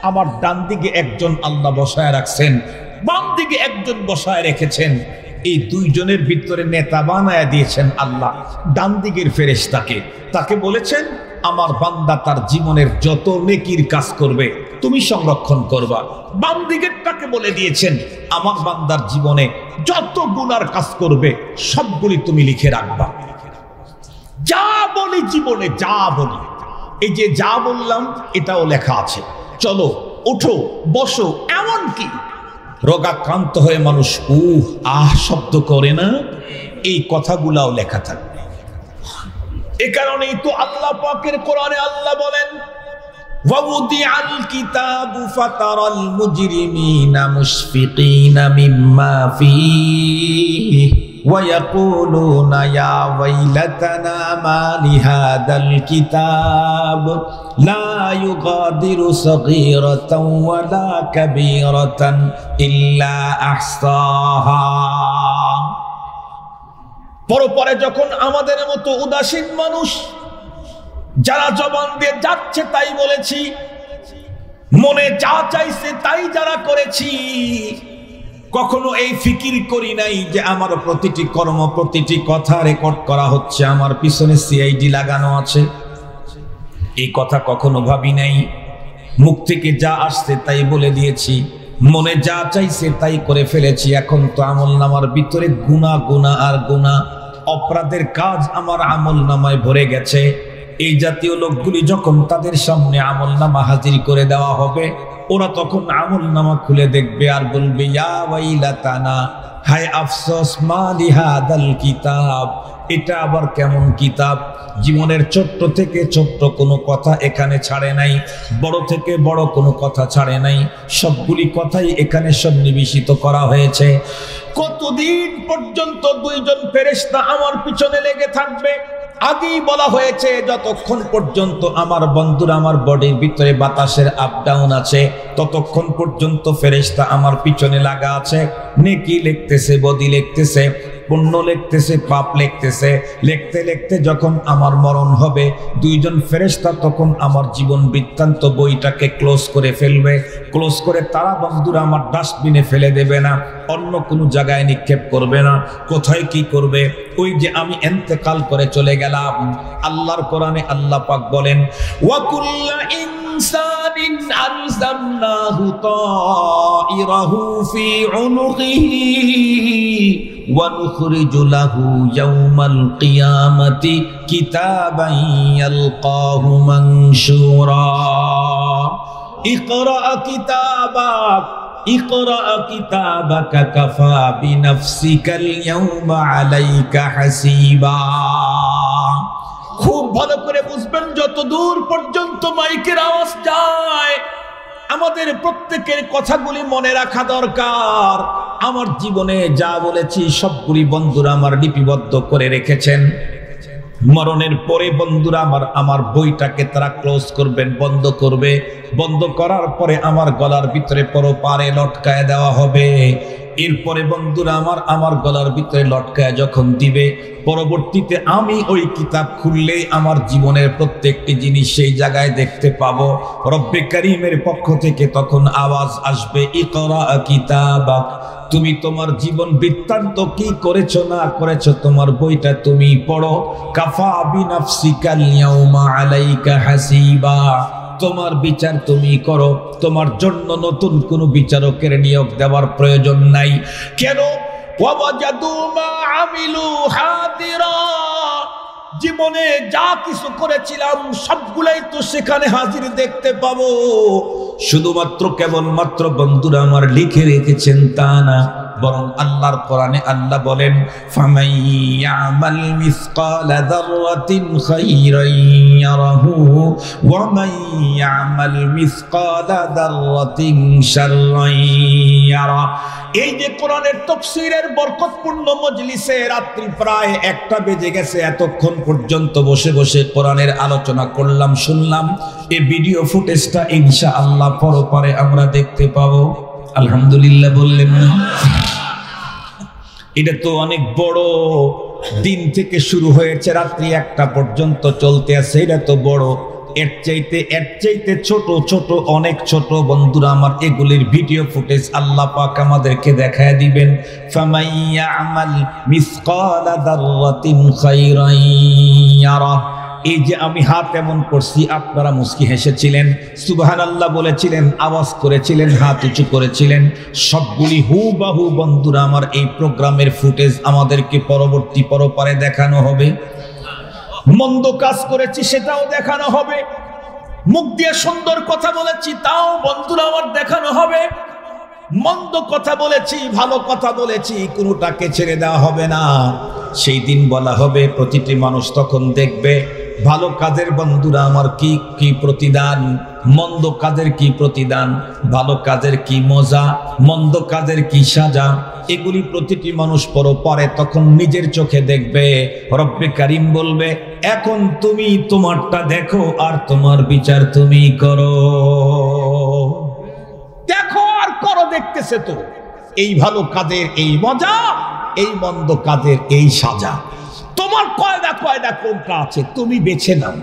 আমার ডান দিকে একজন আল্লাহ বসায় রাখছেন, বাম দিকে একজন বসায় রেখেছেন। এই দুইজনের ভিতরে নেতা বানায় দিয়েছেন আল্লাহ ডান দিকের ফেরেশতাকে। তাকে বলেছেন, আমার বান্দা তার জীবনের যত নেকির কাজ করবে তুমি সংরক্ষণ করবা। বাম দিকেরটাকে বলে দিয়েছেন, আমার বান্দার জীবনে যত গুনার কাজ করবে সবগুলি তুমি লিখে রাখবা। যা বলি জীবনে, যা বলি, এই যে যা বললাম এটাও লেখা আছে। চলো, ওঠো, বসো, এমনকি রোগাক্রান্ত হয়ে মানুষ আহ শব্দ করে না, এই কথাগুলাও লেখা থাকবে। এ কারণেই তো আল্লাহ পাকের কোরআনে আল্লাহ বলেন, ওয়াউদিআল কিতাবু ফাতারাল মুজরিমিনা মুশফিকিনা মিম্মা ফীহি ওয়া ইয়াকুলুনা ইয়া ওয়াইলাতানা মা লিহাদাল কিতাব লা ইউগাদিরু সগীরাতান ওয়ালা কাবীরাতান ইল্লা আহসাহা। পরপরে যখন আমাদের মতো উদাসীন মানুষ যারা জবান দিয়ে যাচ্ছে তাই বলেছি, মনে যা চাইছে তাই যারা করেছি, কখনো এই ফিকির করি নাই যে আমার প্রতিটি কর্ম প্রতিটি কথা রেকর্ড করা হচ্ছে, আমার পিছনে সিআইডি লাগানো আছে। এই কথা কখনো ভাবি নাই। মুখ থেকে যা আসছে তাই বলে দিয়েছি, মনে যা চাইছে তাই করে ফেলেছি। এখন তো আমলনামার ভিতরে গুনাহ গুনাহ আর গুনাহ, অপরাধের কাজ আমার আমলনামায় ভরে গেছে। এই জাতীয় লোকগুলি যখন তাদের সামনে আমলনামা হাজির করে দেওয়া হবে, ওরা তখন আমলনামা খুলে দেখবে আর বলবে, ইয়া ওয়াইলাতানা, হায় আফসোস, মা লিহাদাল কিতাব, এটা আবার কেমন কিতাব। জীবনের ছোট্ট থেকে ছোট্ট কোনো কথা এখানে ছাড়ে নাই, বড় থেকে বড় কোনো কথা ছাড়ে নাই, সবগুলি কথাই এখানে সন্নিবেশিত করা হয়েছে। কতদিন পর্যন্ত দুইজন ফেরেশতা আমার পিছনে লেগে থাকবে? আগেই বলা হয়েছে, যতক্ষণ পর্যন্ত আমার বন্ধুরা আমার বডির ভিতরে বাতাসের আপ ডাউন আছে, ততক্ষণ পর্যন্ত ফেরেশতা আমার পিছনে লাগা আছে। নেকি লিখতেছে, বদি লিখতেছে, পুণ্য লিখতেছে, পাপ লিখতেছে। লিখতে লিখতে যখন আমার মরণ হবে, দুইজন ফেরেশতা তখন আমার জীবন বৃত্তান্ত বইটাকে ক্লোজ করে ফেলবে। ক্লোজ করে তারা বন্ধুরা আমার ডাস্টবিনে ফেলে দেবে না, অন্য কোনো জায়গায় নিক্ষেপ করবে না। কোথায় কি করবে? ওই যে আমি ইন্তেকাল করে চলে গেলাম। আল্লাহর কোরআনে আল্লাহ পাক বলেন, ওয়া কুল্লু ইনসানিন আলজামনাহু তাইরাহু ফি উনুকিহি ওয়া নুখরিজু লাহু ইয়াওমাল কিয়ামাতি কিতাবান ইয়ালকাহু মানশুরা। ইকরা কিতাবাক ইকরা কিতাবাকা কাফা বিনাফসিকাল ইয়াওমা আলাইকা হাসিবা। খুব ভালো করে বুঝবেন, যত দূর পর্যন্ত মাইকের আওয়াজ যায়, আমাদের প্রত্যেকের কথাগুলি মনে রাখা দরকার। আমার জীবনে যা বলেছি সবগুলি বন্ধুরা আমার লিপিবদ্ধ করে রেখেছেন। মরণের পরে বন্ধুরা আমার বইটাকে তারা ক্লোজ করবেন, বন্ধ করবে। বন্ধ করার পরে আমার গলার ভিতরে পরপারে লটকায় দেওয়া হবে। এরপরে বন্ধুরা আমার গলার ভিতরে লটকায় যখন দিবে, পরবর্তীতে আমি ওই কিতাব খুললেই আমার জীবনের প্রত্যেকটি জিনিস সেই জায়গায় দেখতে পাবো। রব্বে কারীমের পক্ষ থেকে তখন আওয়াজ আসবে, ইকরা কিতাবাক, তুমি তোমার জীবন বৃত্তান্ত কি করেছো না করেছো তোমার বইটা তুমি পড়ো। কাফা বিনাফসিকাল ইয়াউমা আলাইকা হাসিবা, তোমার বিচার তুমি করো, তোমার জন্য নতুন কোনো বিচারকের নিয়োগ দেওয়ার প্রয়োজন নাই। কেন? ওয়াজাদু মা আমিলু হাদিরা, জীবনে যা কিছু করেছিলাম সবগুলাই তো সেখানে হাজির দেখতে পাবো। শুধুমাত্র কেবলমাত্র বন্ধুরা আমার লিখে রেখেছেন তা না, বরং আল্লাহর কোরআনে আল্লাহ বলেন, ফামান ইয়ামাল মিসকালা যাররাতিন খাইরান ইয়ারাহু ওয়া মান ইয়ামাল মিসকালা যাররাতিন শাররান ইয়ারা। এই যে কোরআনের তাফসীরের বরকতপূর্ণ মজলিসে রাত্রি প্রায় 1টা বেজে গেছে, এতক্ষণ পর্যন্ত বসে বসে কোরআনের আলোচনা করলাম, শুনলাম। এই ভিডিও ফুটেজটা ইনশাআল্লাহ পরপারে আমরা দেখতে পাবো। আলহামদুলিল্লাহ বললেন না? এটা তো অনেক বড় দিন থেকে শুরু হয়েছে, রাত্রি 1টা পর্যন্ত চলতে আছে। এটা তো বড়। এর চাইতে ছোট ছোট অনেক ছোট বন্ধুরা আমার এগুলির ভিডিও ফুটেজ আল্লাহ পাক আমাদেরকে দেখায় দিবেন। ফামাইয়া আমাল মিসকালা দাররাতিন খাইরান ইয়ারা। এই যে আমি হাত এমন করছি, আপনারা মুস্কি হেসেছিলেন, সুবহানাল্লাহ বলেছিলেন, আওয়াজ করেছিলেন, হাত উঁচু করেছিলেন, সবগুলি হুবাহু বন্ধুরা আমার এই প্রোগ্রামের ফুটেজ আমাদেরকে পরবর্তী পরপারে দেখানো হবে। মন্দ কাজ করেছি সেটাও দেখানো হবে, মুখ দিয়ে সুন্দর কথা বলেছি তাও বন্ধুরা আমার দেখানো হবে। মন্দ কথা বলেছি, ভালো কথা বলেছি, কোনোটাকে ছেড়ে দেওয়া হবে না। সেই দিন বলা হবে, প্রতিটি মানুষ তখন দেখবে ভালো কাজের বন্ধুরা আমার কি কি প্রতিদান, মন্দ কাজের কি প্রতিদান, ভালো কাজের কি মজা, মন্দ কাজের কি সাজা। এগুলি প্রতিটি মানুষ পরে তখন নিজের চোখে দেখবে। রব্বে কারীম বলবে, এখন তুমি তোমারটা দেখো আর তোমার বিচার তুমি করো। দেখো আর করো, দেখতেছে তো এই ভালো কাজের এই মজা, এই মন্দ কাজের এই সাজা। তোমার কয়টা কয়টা কোনটা আছে তুমি বেছে নাও।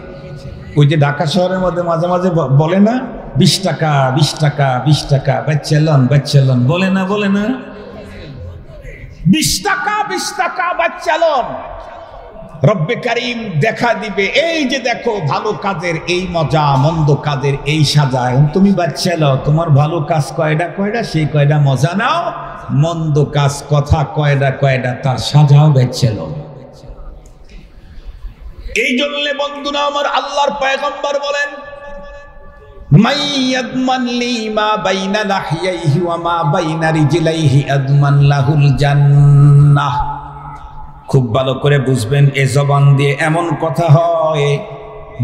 ওই যে ঢাকা শহরের মধ্যে মাঝে মাঝে বলে না 20 টাকা 20 টাকা 20 টাকা বাচ্চালন বলে না 20 টাকা 20 টাকা বাচ্চালন। রব্বে কারীম দেখা দিবে, এই যে দেখো ভালো কাজের এই মজা, মন্দ কাজের এই সাজা। তুমি বাচ্চা লও, তোমার ভালো কাজ কয়টা কয়টা সেই কয়টা মজা নাও, মন্দ কাজ কথা কয়টা কয়টা তার সাজাও বাচ্চা লও। এই জন্য বন্ধুরা আমার, আল্লাহর পয়গম্বর বলেন মাই ইয়াদমান লি মা বাইনা লাহিয়াইহি ওয়া মা বাইনা রিজলাইহি আদমান লাহুল জান্নাহ। খুব ভালো করে বুঝবেন, এ জবান দিয়ে এমন কথা হয়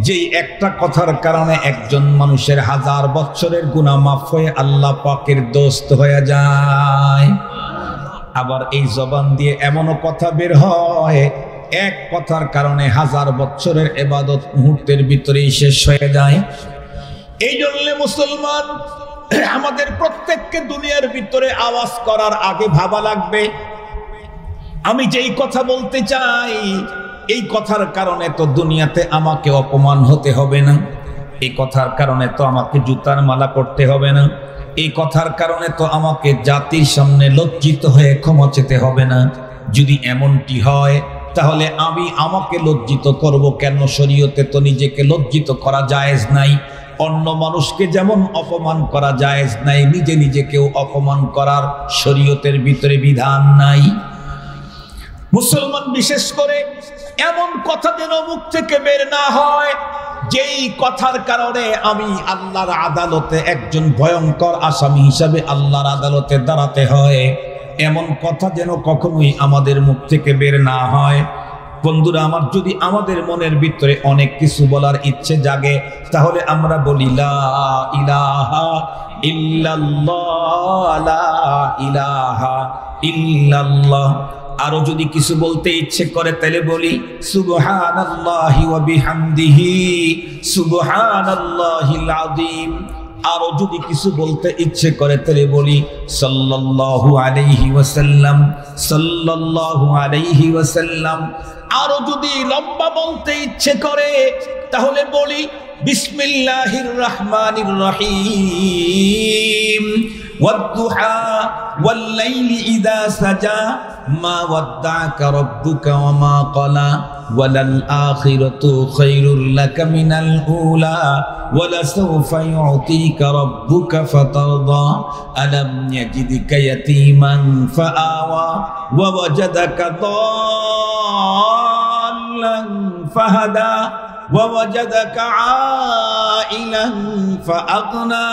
যে একটা কথার কারণে একজন মানুষের 1000 বছরের গুনাহ মাফ হয়ে আল্লাহ পাকের দোস্ত হয়ে যায়। আবার এই জবান দিয়ে এমনও কথা বের হয়, এক কথার কারণে 1000 বছরের ইবাদত মুহূর্তের ভিতরেই শেষ হয়ে যায়। এই জন্য মুসলমান, আমাদের প্রত্যেককে দুনিয়ার ভিতরে আওয়াজ করার আগে ভাবা লাগবে, আমি যেই কথা বলতে চাই এই কথার কারণে তো দুনিয়াতে আমাকে অপমান হতে হবে না, এই কথার কারণে তো আমাকে জুতার মালা করতে হবে না, এই কথার কারণে তো আমাকে জাতির সামনে লজ্জিত হয়ে ক্ষমা চেতে হবে না। যদি এমনটি হয় তাহলে আমি আমাকে লজ্জিত করব কেন? শরীয়তে তো নিজেকে লজ্জিত করা জায়েজ নাই। অন্য মানুষকে যেমন অপমান করা জায়েজ নাই, নিজে নিজেকেও অপমান করার শরীয়তের ভিতরে বিধান নাই। মুসলমান বিশেষ করে এমন কথা যেন মুখ থেকে বের না হয় যেই কথার কারণে আমি আল্লাহর আদালতে একজন ভয়ঙ্কর আসামি হিসাবে আল্লাহর আদালতে দাঁড়াতে হয়। এমন কথা যেন কখনোই আমাদের মুখ থেকে বের না হয়। বন্ধুরা আমার, যদি আমাদের মনের ভিতরে অনেক কিছু বলার ইচ্ছে জাগে তাহলে আমরা বলি লা ইলাহা ইল্লাল্লাহ, লা ইলাহা ইল্লাল্লাহ। আরো যদি কিছু বলতে ইচ্ছে করে তাহলে বলি সুবহানাল্লাহি ওয়া বিহামদিহি সুবহানাল্লাহিল আযীম। আরো যদি কিছু বলতে ইচ্ছে করে তাহলে বলি সাল্লাল্লাহু আলাইহি ওয়াসাল্লাম সাল্লাল্লাহু আলাইহি ওয়াসাল্লাম। আরো যদি লম্বা বলতে ইচ্ছে করে তাহলে বলি বিসমিল্লাহির রহমানির রহিম। ওয়াদ-দুহা ওয়াল-লাইলি ইযা সাজা মা ওয়াদ্দা'কা রাব্বুকা ওয়া মা ক্বালা ওয়ালাল আখিরাতু খায়রুল লাকা মিনাল উলা ওয়ালাসাওফা ইউ'তিকা রাব্বুকা ফাতারদা আলাম ইয়াজিদকা ইয়াতীমান ফাআওয়া ওয়া ওয়াজাদাকা দাল্লান ফাহাদা ওয়া ওয়াজাদাকা আইলান ফাআগনা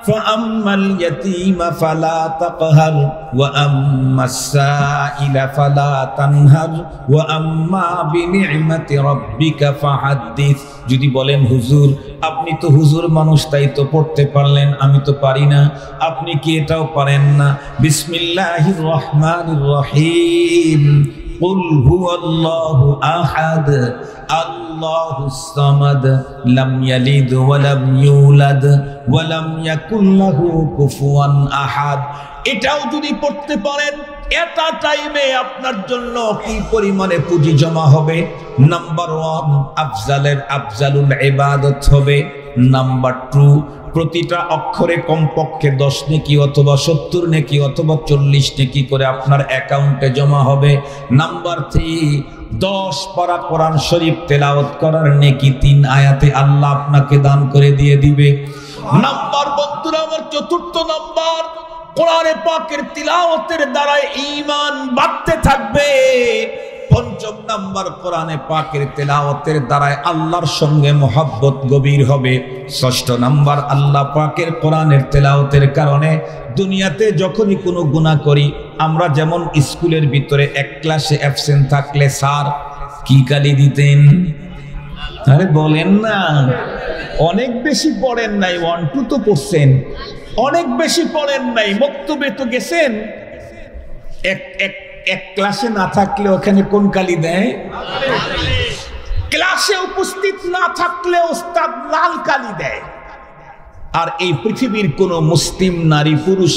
فأما اليتيم فلا تقهر وأما السائل فلا تنهر وأما بنعمة ربك فحدث। যদি বলেন হুজুর আপনি তো হুজুর মানুষ, তাই তো পড়তে পারলেন, আমি তো পারি না, আপনি কি এটাও পারেন না? বিসমিল্লাহির রহমানির রহিম। قل هو الله أحد الله الصمد لم يلد ولم يولد ولم يكن له كفوا أحد। এটাও যদি পড়তে পারেন, এটা টাইমে আপনার জন্য কি পরিমাণে পুঁজি জমা হবে। নাম্বার 1 আফজালুল ইবাদত হবে। নাম্বার 2 প্রতিটা অক্ষরে কমপক্ষে 10 নেকি অথবা 70 নেকি অথবা 40 নেকি করে আপনার অ্যাকাউন্টে জমা হবে। নাম্বার 3 10 পারা কোরআন শরীফ তেলাওয়াত করার নেকি 3 আয়াতে আল্লাহ আপনাকে দান করে দিয়ে দিবে। নাম্বার বন্ধুরা আমার, চতুর্থ নাম্বার, কোরআনে পাকের তিলাওয়াতের দ্বারা ঈমান বাড়তে থাকবে। পঞ্চম নাম্বার, কোরআনে পাকের তেলাওয়াতের দ্বারা আল্লাহর সঙ্গে মহব্বত গভীর হবে। ষষ্ঠ নাম্বার, আল্লাহ পাকের কোরআনের তেলাওয়াতের কারণে দুনিয়াতে যখনই কোনো গুনাহ করি, আমরা যেমন স্কুলের ভিতরে এক ক্লাসে অ্যাবসেন্ট থাকলে স্যার কি গালি দিতেন? আরে বলেন না, অনেক বেশি পড়েন নাই, 1-2 তো পড়ছেন, অনেক বেশি পড়েন নাই, মক্তবে তো গেছেন, এক ক্লাসে না থাকলে ওখানে কোন গালি দেয়? ক্লাসে উপস্থিত না থাকলে ওস্তাদ লাল কালি দেয়। আর এই পৃথিবীর কোন মুসলিম নারী পুরুষ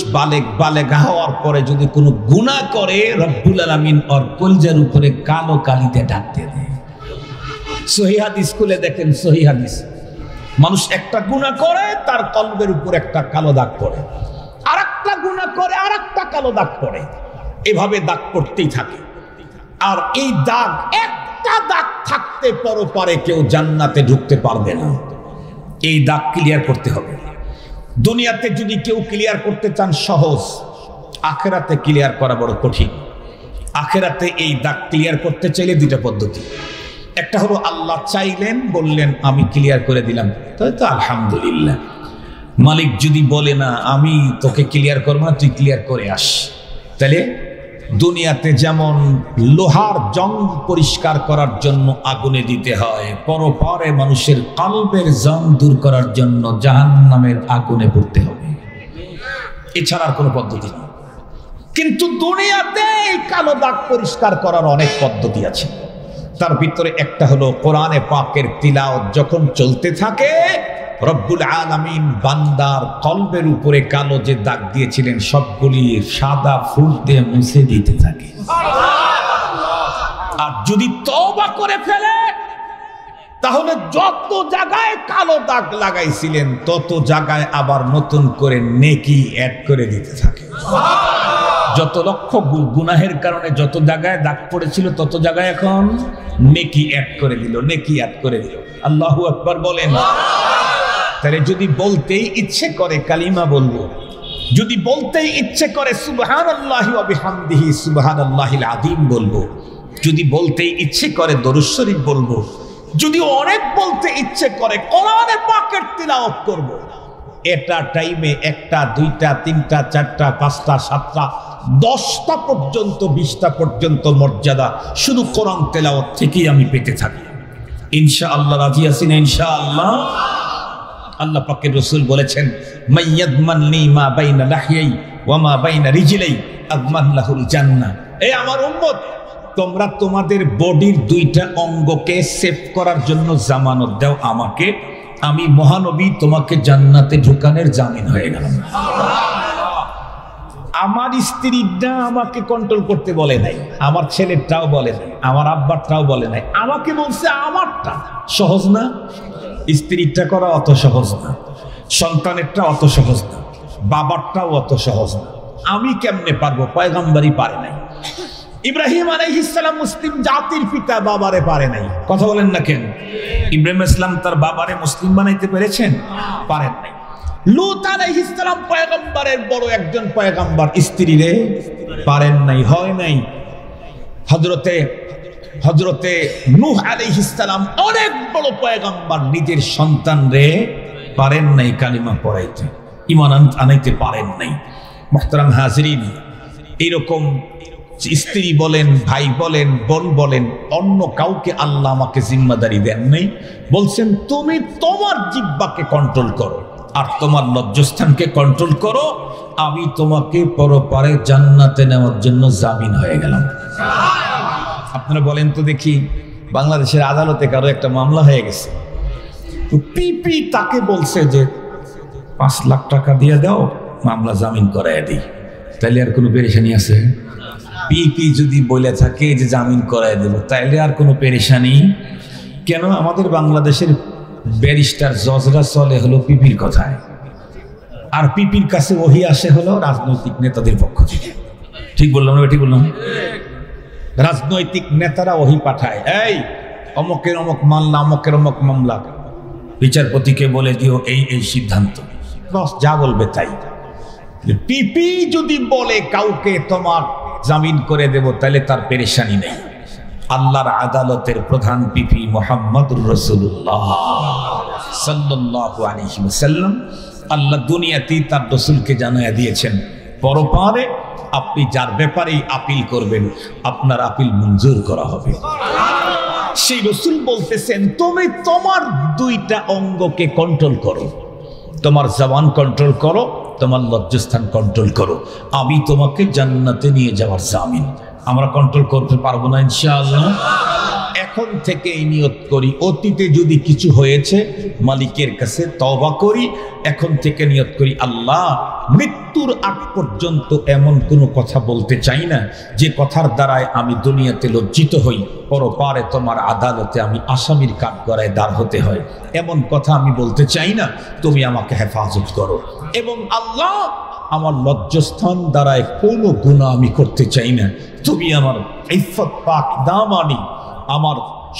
বালেগা হওয়ার পরে যদি কোনো গুনাহ করে, রব্বুল আলামিন ওর কলজার উপরে কালো কালিতে ডাকতে দেয়। সহিহ হাদিস খুলে দেখেন, সহিহ হাদিস, মানুষ একটা গুনাহ করে তার কলবের উপর একটা কালো দাগ পড়ে, আর একটা গুনাহ করে আর একটা কালো দাগ পড়ে, এভাবে দাগ পড়তেই থাকে। আর এই দাগ, একটা দাগ থাকতে পরপারে কেউ জান্নাতে ঢুকতে পারবে না। এই দাগ ক্লিয়ার করতে হবে। দুনিয়াতে যদি কেউ ক্লিয়ার করতে চান সহজ, আখেরাতে ক্লিয়ার করা বড় কঠিন। আখেরাতে এই দাগ ক্লিয়ার করতে চাইলে দুইটা পদ্ধতি। একটা হলো আল্লাহ চাইলেন, বললেন আমি ক্লিয়ার করে দিলাম, তাহলে তো আলহামদুলিল্লাহ। মালিক যদি বলে না আমি তোকে ক্লিয়ার করবো না, তুই ক্লিয়ার করে আস, তাহলে দুনিয়াতে যেমন লোহার জং পরিষ্কার করার জন্য আগুনে দিতে হয়, পরপারে মানুষের কলবের জং দূর করার জন্য জাহান্নামের আগুনে পড়তে হবে। এছাড়া আর কোনো পদ্ধতি নেই। কিন্তু দুনিয়াতে এই কালো দাগ পরিষ্কার করার অনেক পদ্ধতি আছে। তার ভিতরে একটা হলো কোরআনে পাকের তিলাওয়াত যখন চলতে থাকে, রব্বুল আলামিন বান্দার কলবের উপরে কালো যে দাগ দিয়েছিলেন সবগুলি সাদা ফুল দিয়ে মুছে দিতে থাকে। আর যদি তওবা করে ফেলে তাহলে যত জায়গায় কালো দাগ লাগাইছিলেন তত জায়গায় আবার নতুন করে নেকি অ্যাড করে দিতে থাকে। যত লক্ষ গুনাহের কারণে যত জায়গায় দাগ পড়েছিল তত জায়গায় এখন নেকি অ্যাড করে দিল, নেকি অ্যাড করে দিল। আল্লাহু আকবার বলেন। তাহলে যদি বলতেই ইচ্ছে করে কালিমা বলবো, যদি বলতেই ইচ্ছে করে সুবহানাল্লাহি ওয়া বিহামদিহি সুবহানাল্লাহিল আযীম বলবো, যদি বলতেই ইচ্ছে করে দরুদ শরীফ বলবো, যদি অনেক বলতে ইচ্ছে করে কোরআনে পাকের তিলাওয়াত করব, এটা টাইমে একটা, দুইটা, তিনটা, চারটা, পাঁচটা, সাতটা, 10টা পর্যন্ত, 20টা পর্যন্ত মর্যাদা শুধু কোরআন তেলাওয়াত থেকেই আমি পেতে থাকি। ইনশাআল্লাহ রাজি আছেন? ইনশাআল্লাহ। আল্লাহ পাকের রাসূল বলেছেন, মাইয়াদমাননি মা বাইনা লাহইয়াই ওয়া মা বাইনা রিজলাই আযমান লাহুল জান্নাহ। এই আমার উম্মত, তোমরা তোমাদের বডির 2টা অঙ্গকে সেভ করার জন্য জামানত দাও আমাকে, আমি মহানবী তোমাকে জান্নাতে ঢুকানোর জামিন হয়ে গেলাম। আমার স্ত্রীটা আমাকে কন্ট্রোল করতে বলে নাই, আমার ছেলেরটাও বলে নাই, আমার আব্বারটাও বলে নাই, আমাকে বলছে আমারটা। সহজ না? স্ত্রীরটা করা অত সহজ না, সন্তানেরটা অত সহজ না, বাবারটাও অত সহজ না। আমি কেমনে পারবো? পয়গম্বরই পারে নাই। ইব্রাহিম আলাইহিস সালাম মুসলিম জাতির পিতা, বাবারে পারে নাই। কথা বলেন না কেন? ইব্রাহিম ইসলাম তার বাবারে মুসলিম বানাইতে পেরেছেন? পারেন নাই। লূত আলাইহিস সালাম পয়গম্বরের বড় একজন পয়গম্বর, স্ত্রীরে পারেন নাই, হয় নাই। হযরতে নূহ আলাইহিস সালাম অনেক বড় পয়গম্বর, নিজের সন্তান রে পারেন নাই কালিমা পড়াইতে, ঈমান আনাইতে পারেন নাই। মুহতারাম হাজিরিন, এইরকম স্ত্রী বলেন, ভাই বলেন, বোন বলেন, অন্য কাউকে আল্লাহ আমাকে জিম্মাদারি দেন নাই। বলছেন তুমি তোমার জিহ্বাকে কন্ট্রোল করো আর তোমার লজ্জাস্থানকে কন্ট্রোল করো, আমি তোমাকে পরপারে জান্নাতে নেওয়ার জন্য জামিন হয়ে গেলাম। আপনারা বলেন তো দেখি, বাংলাদেশের আদালতে কারো একটা মামলা হয়ে গেছে, তো পিপি তাকে বলছে যে 5 লাখ টাকা দিয়ে দাও, মামলা জামিন করায় দিই, তাহলে আর কোনো পেরেশানি আছে? পিপি যদি বলে থাকে যে জামিন করায় দেব, তাইলে আর কোনো পেরেশানি কেন? আমাদের বাংলাদেশের ব্যারিস্টার জজরা চলে হলো পিপির কথায়, আর পিপির কাছে ওহি আসে হলো রাজনৈতিক নেতাদের পক্ষ থেকে। ঠিক বললাম না? ঠিক বললাম? রাজনৈতিক নেতারা ওহি পাঠায়, এই অমকের অমক মামলা, অমকের অমক মামলা, বিচারপতিকে বলে দিও এই এই সিদ্ধান্ত, বস যা বলবে তাই। পিপি যদি বলে কাউকে তোমার জামিন করে দেব, তাহলে তার পেরেশানি নেই। আল্লাহর আদালতের প্রধান পিপি মুহাম্মদুর রাসূলুল্লাহ সাল্লাল্লাহু আলাইহি ওয়াসাল্লাম, আল্লাহ দুনিয়াতেই তার রাসূলকে জানায়া দিয়েছেন, পরপারে আপনি যার ব্যাপারেই আপিল করবেন আপনার আপিল মঞ্জুর করা হবে। সেই রাসূল বলতেছেন তুমি তোমার 2টা অঙ্গকে কন্ট্রোল করো, তোমার জবান কন্ট্রোল করো, তোমার লজ্জাস্থান কন্ট্রোল করো, আমি তোমাকে জান্নাতে নিয়ে যাওয়ার জামিন। আমরা কন্ট্রোল করতে পারবো না ইনশাআল্লাহ? এখন থেকেই নিয়ত করি, অতীতে যদি কিছু হয়েছে মালিকের কাছে তওবা করি। এখন থেকে নিয়ত করি, আল্লাহ মৃত্যুর আগ পর্যন্ত এমন কোনো কথা বলতে চাই না যে কথার দ্বারায় আমি দুনিয়াতে লজ্জিত হই, পরপারে তোমার আদালতে আমি আসামির কাঠগড়ায় দাঁড় হতে হয়। এমন কথা আমি বলতে চাই না, তুমি আমাকে হেফাজত করো। এবং আল্লাহ আমার লজ্জাস্থান দ্বারায় কোনো গুনাহ আমি করতে চাই না, তুমি আমার ইফত পাক দামানি, আমার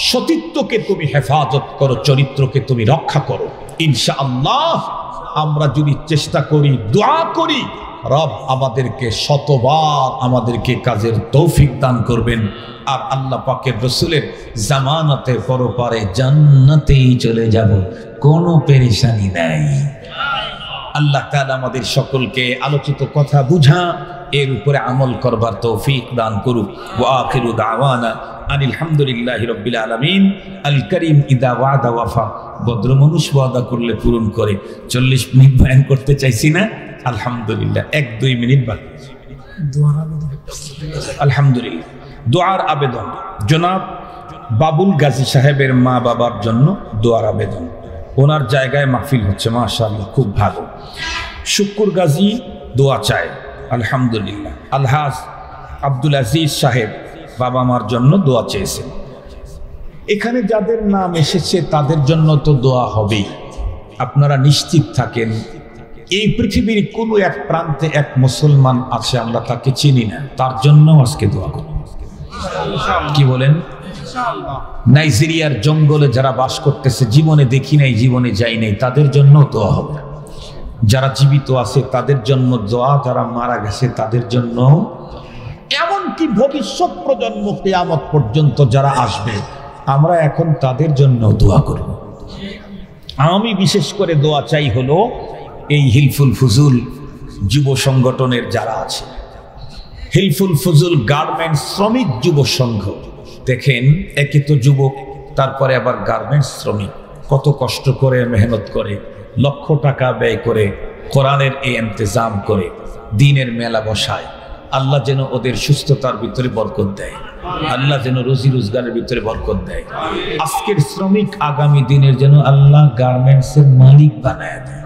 সতীত্বকে তুমি হেফাজত করো, চরিত্রকে তুমি রক্ষা করো। ইনশাআল্লাহ আমরা যদি চেষ্টা করি, দোয়া করি, রব আমাদেরকে শতবার আমাদেরকে কাজের তৌফিক দান করবেন। আর আল্লাহ পাকের রসুলের জামানাতে পরপারে জান্নাতেই চলে যাব, কোনো পেরেশানি নাই। আল্লাহ তাআলা আমাদের সকলকে আলোচিত কথা বুঝা, এর উপরে আমল করবার তৌফিক দান করুক। ওয়া আখিরু দাওয়ানা আনিল হামদুলিল্লাহি রাব্বিল আলামিন। আল করিম ইদা ওয়াদা ওয়াফা, ভদ্র মানুষ ওয়াদা করলে পূরণ করে। 40 মিনিট বয়ান করতে চাইছি না, আলহামদুলিল্লাহ 1-2 মিনিট বাকি। আলহামদুলিল্লাহ, দোয়ার আবেদন জনাব বাবুল গাজী সাহেবের মা বাবার জন্য দোয়ার আবেদন। ওনার জায়গায় মাহফিল হচ্ছে, মাশাআল্লাহ, খুব ভালো। শুকুর গাজী দোয়া চায়, আলহামদুলিল্লাহ। আলহাজ আব্দুল আজিজ সাহেব বাবা মার জন্য দোয়া চেয়েছেন। এখানে যাদের নাম এসেছে তাদের জন্য তো দোয়া হবেই। আপনারা নিশ্চিত থাকেন, এই পৃথিবীর কোনো এক প্রান্তে এক মুসলমান আছে, আমরা তাকে চিনি না, তার জন্য আজকে দোয়া করব। কি বলেন? নাইজেরিয়ার জঙ্গলে যারা বাস করতেছে, জীবনে দেখি নাই, জীবনে যাই নাই, তাদের জন্য দোয়া হবে। যারা জীবিত আছে তাদের জন্য দোয়া, যারা মারা গেছে তাদের জন্য, এমনকি ভবিষ্যৎ প্রজন্ম কিয়ামত পর্যন্ত যারা আসবে, আমরা এখন তাদের জন্য দোয়া করব। আমি বিশেষ করে দোয়া চাই হলো এই হিলফুল ফুজুল যুব সংগঠনের যারা আছে, হিলফুল ফুজুল গার্মেন্টস শ্রমিক যুব সংঘ। দেখেন, একে তো যুবক, তারপরে আবার গার্মেন্টস শ্রমিক, কত কষ্ট করে মেহনত করে, লক্ষ টাকা ব্যয় করে কোরআনের এই ইন্তজাম করে দ্বীনের মেলা বসায়। আল্লাহ যেন ওদের সুস্থতার ভিতরে বরকত দেয়, আল্লাহ যেন রুজি রোজগারের ভিতরে বরকত দেয়। আজকের শ্রমিক আগামী দিনের যেন আল্লাহ গার্মেন্টসের মালিক বানায় দেয়।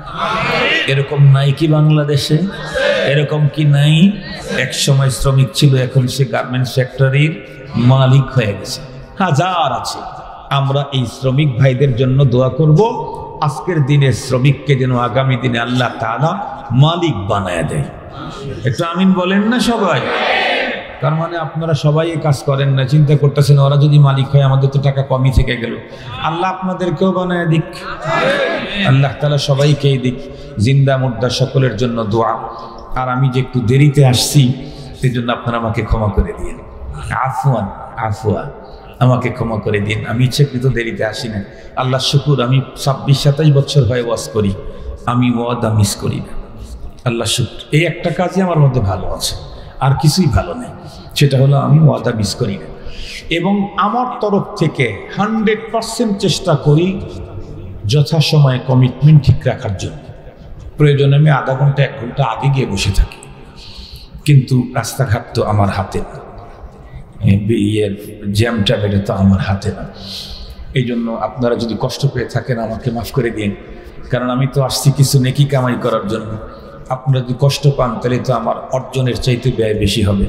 এরকম নাই কি বাংলাদেশে? এরকম কি নাই? এক সময় শ্রমিক ছিল, এখন সে গার্মেন্টস ফ্যাক্টরির মালিক হয়ে গেছে। হাজার আছে। আমরা এই শ্রমিক ভাইদের জন্য দোয়া করব, আজকের দিনে শ্রমিককে যেন আগামী দিনে আল্লাহ তাআলা মালিক বানায় দেয়। একটু আমিন বলেন না সবাই? তার মানে আপনারা সবাই কাজ করেন না, চিন্তা করতেছেন ওরা যদি মালিক হয় আমাদের তো টাকা কমই থেকে গেল। আল্লাহ আপনাদেরকেও বানায় দিক, আল্লাহ তাআলা সবাইকেই দিক। জিন্দা মুর্দা সকলের জন্য দোয়া। আর আমি যে একটু দেরিতে আসছি, সেই জন্য আপনারা আমাকে ক্ষমা করে দিন। আফওয়ান আফওয়ান, আমাকে ক্ষমা করে দিন। আমি ইচ্ছাকৃত দেরিতে আসি না। আল্লাহ শুকুর, আমি 26-27 বছর হয়ে ওয়াজ করি, আমি ওয়াদা মিস করি না। আল্লাহ শুকুর, এই একটা কাজই আমার মধ্যে ভালো আছে, আর কিছুই ভালো নেই। সেটা হলো আমি ওয়াদা মিস করি না। এবং আমার তরফ থেকে 100% চেষ্টা করি যথাসময়ে কমিটমেন্ট ঠিক রাখার জন্য। প্রয়োজনে আমি আধা ঘন্টা 1 ঘন্টা আগে গিয়ে বসে থাকি, কিন্তু রাস্তাঘাট তো আমার হাতে না, জ্যামটা বেড়ে তো আমার হাতে না। এই জন্য আপনারা যদি কষ্ট পেয়ে থাকেন আমাকে মাফ করে দিন, কারণ আমি তো আসছি কিছু নেকি কামাই করার জন্য। আপনারা যদি কষ্ট পান তাহলে তো আমার অর্জনের চাইতে ব্যয় বেশি হবে।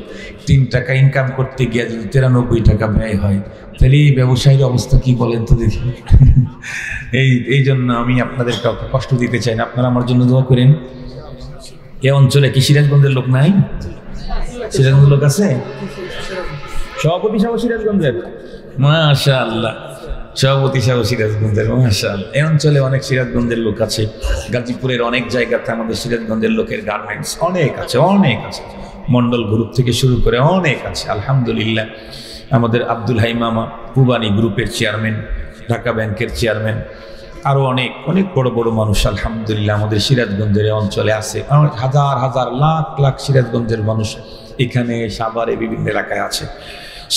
3 টাকা ইনকাম করতে গিয়ে যদি 93 টাকা ব্যয় হয়, তাহলে এই ব্যবসায়ীর অবস্থা কি বলেন তো দেখি। এই জন্য আমি আপনাদের কাউকে কষ্ট দিতে চাই না। আপনারা আমার জন্য দোয়া করেন। এ অঞ্চলে কি সিরাজগঞ্জের লোক নাই? সিরাজগঞ্জের লোক আছে? সভাপতি সাহেব সিরাজগঞ্জের, মাশাআল্লাহ। সভাপতি সাহেব সিরাজগঞ্জের, মাশাআল্লাহ। এই অঞ্চলে অনেক সিরাজগঞ্জের লোক আছে। গাজীপুরের অনেক জায়গাতে আমাদের সিরাজগঞ্জের লোকের গার্মেন্টস অনেক আছে, অনেক আছে। মন্ডল গ্রুপ থেকে শুরু করে অনেক আছে, আলহামদুলিল্লাহ। আমাদের আব্দুল হাই মামা পুবানি গ্রুপের চেয়ারম্যান, ঢাকা ব্যাংকের চেয়ারম্যান, আরও অনেক অনেক বড় বড় মানুষ আলহামদুলিল্লাহ আমাদের সিরাজগঞ্জের অঞ্চলে আছে। হাজার হাজার লাখ লাখ সিরাজগঞ্জের মানুষ এখানে, সাভারে, বিভিন্ন এলাকায় আছে।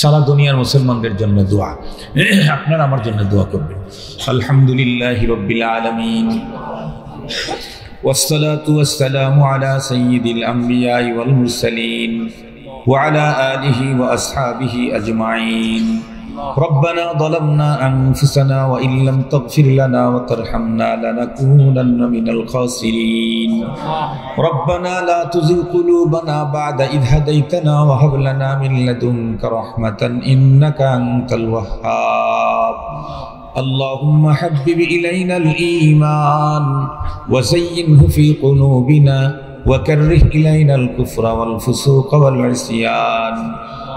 সারা দুনিয়ার মুসলমানদের জন্য দোয়া, আপনারা আমার জন্য দোয়া করবেন। আলহামদুলিল্লাহি রাব্বিল আলামিন, ওয়াসসালাতু ওয়াসসালামু আলা সাইয়্যিদিল আমবিয়াই ওয়াল মুরসালিন ওয়া আলা আলিহি ওয়া আসহাবিহি আজমাইন। ربنا ظلمنا أنفسنا وإن لم تغفر لنا وترحمنا لنكونن من الخاسرين ربنا لا تزغ قلوبنا بعد إذ هديتنا وهب لنا من لدنك رحمة إنك أنت الوهاب اللهم حبب إلينا الإيمان وزينه في قلوبنا وكره إلينا الكفر والفسوق والعصيان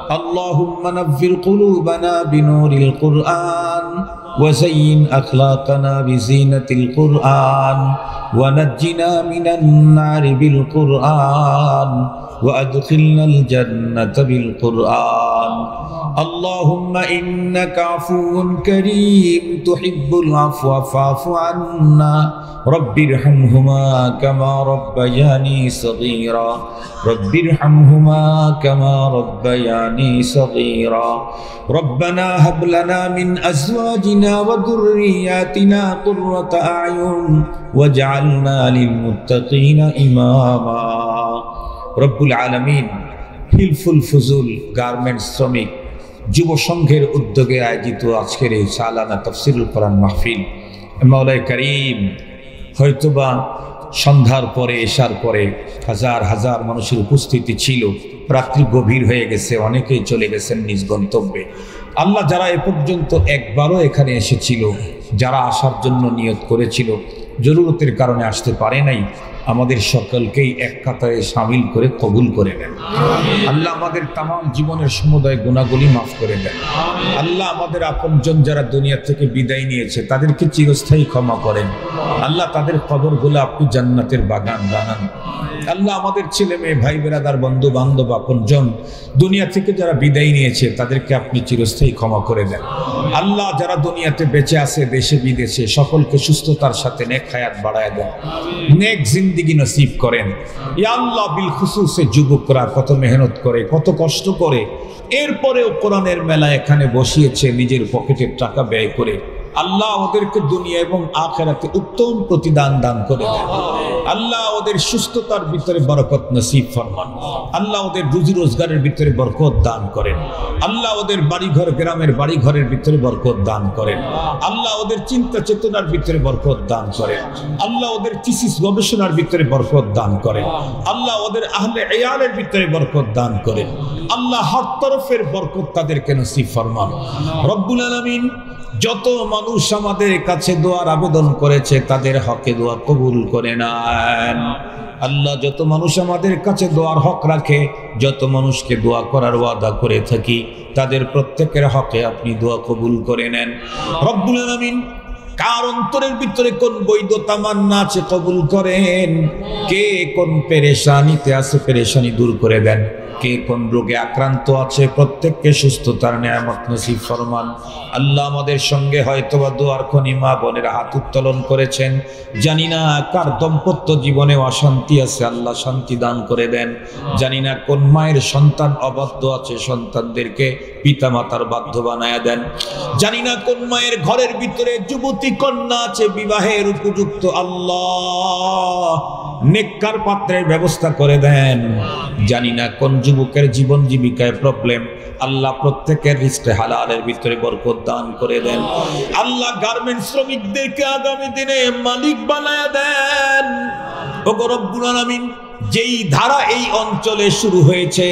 اللهم نور قلوبنا بنور القرآن وزين أخلاقنا بزينة القرآن ونجنا من النار بالقرآن وأدخلنا الجنة بالقرآن اللهم إنك عفو كريم تحب العفو فاعف عنا رب ارحمهما كما ربياني صغيرا رب ارحمهما كما ربياني صغيرا ربنا هب لنا من أزواجنا وذرياتنا قرة أعين واجعلنا للمتقين إماما رب العالمين হিলফুল ফুজুল গার্মেন্টস শ্রমিক যুব সংঘের উদ্যোগে আয়োজিত আজকের এই সালানা তাফসিরুল কোরআন মাহফিল মাওলাই করিম হয়তোবা সন্ধ্যার পরে এশার পরে হাজার হাজার মানুষের উপস্থিতি ছিল রাত্রি গভীর হয়ে গেছে অনেকেই চলে গেছেন নিজ গন্তব্যে আল্লাহ যারা এ পর্যন্ত একবারও এখানে এসেছিল যারা আসার জন্য নিয়ত করেছিল জরুরতের কারণে আসতে পারে নাই আমাদের সকলকেই এক কাতারে শামিল করে কবুল করে নেন আল্লাহ আমাদের তামাম জীবনের সমুদয় গুনাহগুলি মাফ করে দেন আল্লাহ আমাদের আপনজন যারা দুনিয়া থেকে বিদায় নিয়েছে তাদেরকে চিরস্থায়ী ক্ষমা করেন আল্লাহ তাদের কবরগুলো আপনি জান্নাতের বাগান বানান আল্লাহ আমাদের ছেলে মেয়ে ভাই বেরাদার বন্ধু বান্ধব আপনজন দুনিয়া থেকে যারা বিদায় নিয়েছে তাদেরকে আপনি চিরস্থায়ী ক্ষমা করে দেন আল্লাহ যারা দুনিয়াতে বেঁচে আছে দেশে বিদেশে সকলকে সুস্থতার সাথে নেক হায়াত বাড়ায় দেন নেক জিন্দেগি নসিব করেন ইয়া আল্লাহ বিল খুসুসে যুবকরা কত মেহনত করে কত কষ্ট করে এরপরেও কোরআনের মেলা এখানে বসিয়েছে নিজের পকেটের টাকা ব্যয় করে আল্লাহ ওদেরকে দুনিয়া এবং আখিরাতে উত্তম প্রতিদান দান করে দেন আল্লাহ ওদের সুস্থতার ভিতরে বরকত নসিব ফরমান আল্লাহ ওদের রুজি রোজগারের ভিতরে বরকত দান করেন আল্লাহ ওদের বাড়িঘর গ্রামের বাড়িঘরের ভিতরে বরকত দান করেন আল্লাহ ওদের চিন্তা চেতনার ভিতরে বরকত দান করেন আল্লাহ ওদের থিসিস গবেষণার ভিতরে বরকত দান করেন আল্লাহ ওদের আহলে ইয়ালের ভিতরে বরকত দান করেন আল্লাহ হর তরফের বরকত তাদেরকে নসিব ফরমান রব্বুল আলামিন যত মানুষ আমাদের কাছে দোয়ার আবেদন করেছে তাদের হকে দোয়া কবুল করে নেন আল্লাহ যত মানুষ আমাদের কাছে দোয়ার হক রাখে যত মানুষকে দোয়া করার ওয়াদা করে থাকি তাদের প্রত্যেকের হকে আপনি দোয়া কবুল করে নেন রব্বুল আলামিন কার অন্তরের ভিতরে কোন বৈধ তামান্না আছে কবুল করেন কে কোন পেরেশানিতে আছে পেরেশানি দূর করে দেন কে কোন রোগে আক্রান্ত আছে প্রত্যেককে সুস্থতার নিয়ামত নসিব ফরমান আল্লাহ আমাদের সঙ্গে হয়তোবা দোয়ার খনি মা বোনের হাত উত্তোলন করেছেন জানি না কার দাম্পত্য জীবনে অশান্তি আছে আল্লাহ শান্তি দান করে দেন জানি না কোন মায়ের সন্তান অবাধ্য আছে সন্তানদেরকে পিতামাতার বাধ্য বানায়া দেন জানি না কোন মায়ের ঘরের ভিতরে যুবতী কন্যা আছে বিবাহের উপযুক্ত আল্লাহ নেককার পাত্রের ব্যবস্থা করে দেন জানি না কোন যুবকের জীবন জীবিকায় প্রবলেম আল্লাহ প্রত্যেকের রিজকে হালালের ভিতরে বরকত দান করে দেন আল্লাহ গার্মেন্টস শ্রমিকদেরকে আগামী দিনে মালিক বানায়া দেন ওগো রব্বুল আলামিন যেই ধারা এই অঞ্চলে শুরু হয়েছে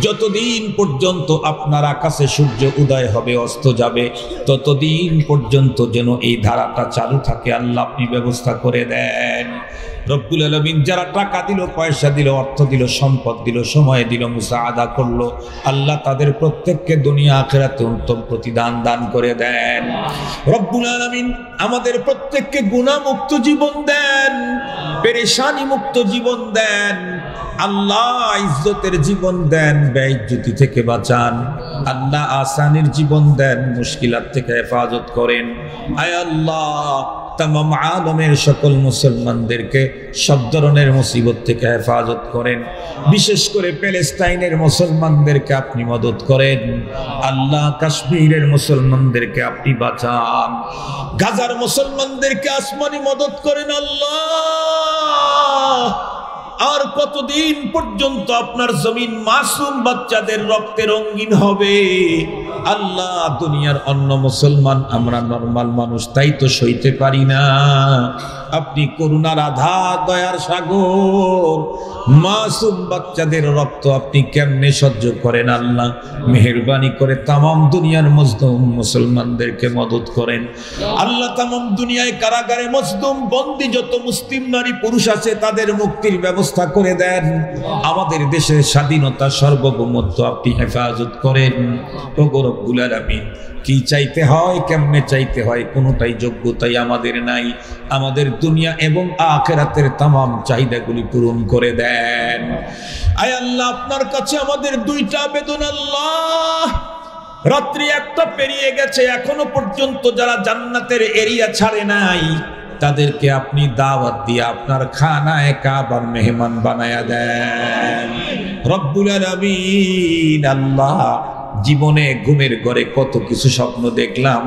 যতদিন পর্যন্ত আপনার আকাশে সূর্য উদয় হবে অস্ত যাবে ততদিন পর্যন্ত যেন এই ধারাটা চালু থাকে আল্লাহ আপনি ব্যবস্থা করে দেন রব্বুল আলামিন যারা টাকা দিল পয়সা দিল অর্থ দিল সম্পদ দিল সময় দিল মুসাআদা করলো আল্লাহ তাদের প্রত্যেককে দুনিয়া আখিরাতে উত্তম প্রতিদান দান করে দেন রব্বুল আলামিন আমাদের প্রত্যেককে গুনাহ মুক্ত জীবন দেন পেরেশানি মুক্ত জীবন দেন আল্লাহ ইজ্জতের জীবন দেন বেইজ্জতি থেকে বাঁচান আল্লাহ আসানির জীবন দেন মুশকিলাত থেকে হেফাজত করেন আয় আল্লাহ तमाम आलमेर सकल मुसलमानदेरके सब धरनेर मुसीबत थेके हेफाजत करें विशेष करे पैलेस्टाइनेर मुसलमानदेरके आपनी मदद करें अल्लाह काश्मीरेर मुसलमानदेरके आपनी बाँचान गाजार मुसलमानदेरके आसमानी मदद करें अल्लाह और कतदिन पर्यन्त आपनार जमीन मासूम बाच्चादेर रक्ते रंगीन होबे আল্লাহ দুনিয়ার অন্য মুসলমান আমরা নরমাল মানুষ, তাই তো সইতে পারি না। আপনি করুণার আধার, দয়ার সাগর, মাসুম বাচ্চাদের রক্ত আপনি কেমনে সহ্য করেন আল্লাহ? মেহেরবানি করে তামাম দুনিয়ার মজলুম মুসলমানদেরকে মদত করেন আল্লাহ। তামাম দুনিয়ায় কারাগারে মজলুম বন্দী যত মুসলিম নারী পুরুষ আছে তাদের মুক্তির ব্যবস্থা করে দেন। আমাদের দেশের স্বাধীনতা সার্বভৌমত্ব আপনি হেফাজত করেন। ওগো রব্বুল আলামিন, কি চাইতে হয়, কেমনে চাইতে হয়, কোনোটাই যোগ্যতাই আমাদের নাই। আমাদের দুনিয়া এবং আখিরাতের তামাম চাহিদাগুলি পূরণ করে দেন। আয় আল্লাহ, আপনার কাছে আমাদের দুইটা আবেদন আল্লাহ। রাত্রি 1টা পেরিয়ে গেছে, এখনো পর্যন্ত যারা জান্নাতের এরিয়া ছাড়ে নাই তাদেরকে আপনি দাওয়াত দিয়ে আপনার খানায়ে কাবার মেহমান বানায়া দেন রব্বুল আলামিন। আল্লাহ, জীবনে ঘুমের ঘরে কত কিছু স্বপ্ন দেখলাম,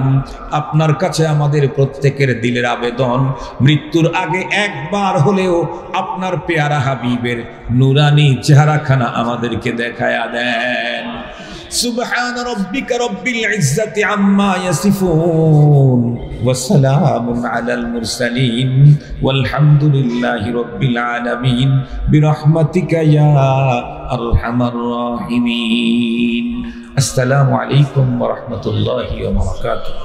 আপনার কাছে আমাদের প্রত্যেকের দিলের আবেদন, মৃত্যুর আগে একবার হলেও আপনার পেয়ারা হাবিবের নুরানি চেহারাখানা আমাদেরকে দেখায়া দেন। সুবহান রাব্বিকা রব্বিল ইজ্জাতি আম্মা ইয়াসিফুন ওয়া সালামুন আলাল মুরসালিন ওয়ালহামদুলিল্লাহি রাব্বিল আলামিন বিরহমাতিকা ইয়া আরহামার রাহিমিন। আসসালামু আলাইকুম ওয়া রাহমাতুল্লাহি ওয়া বারাকাতুহু।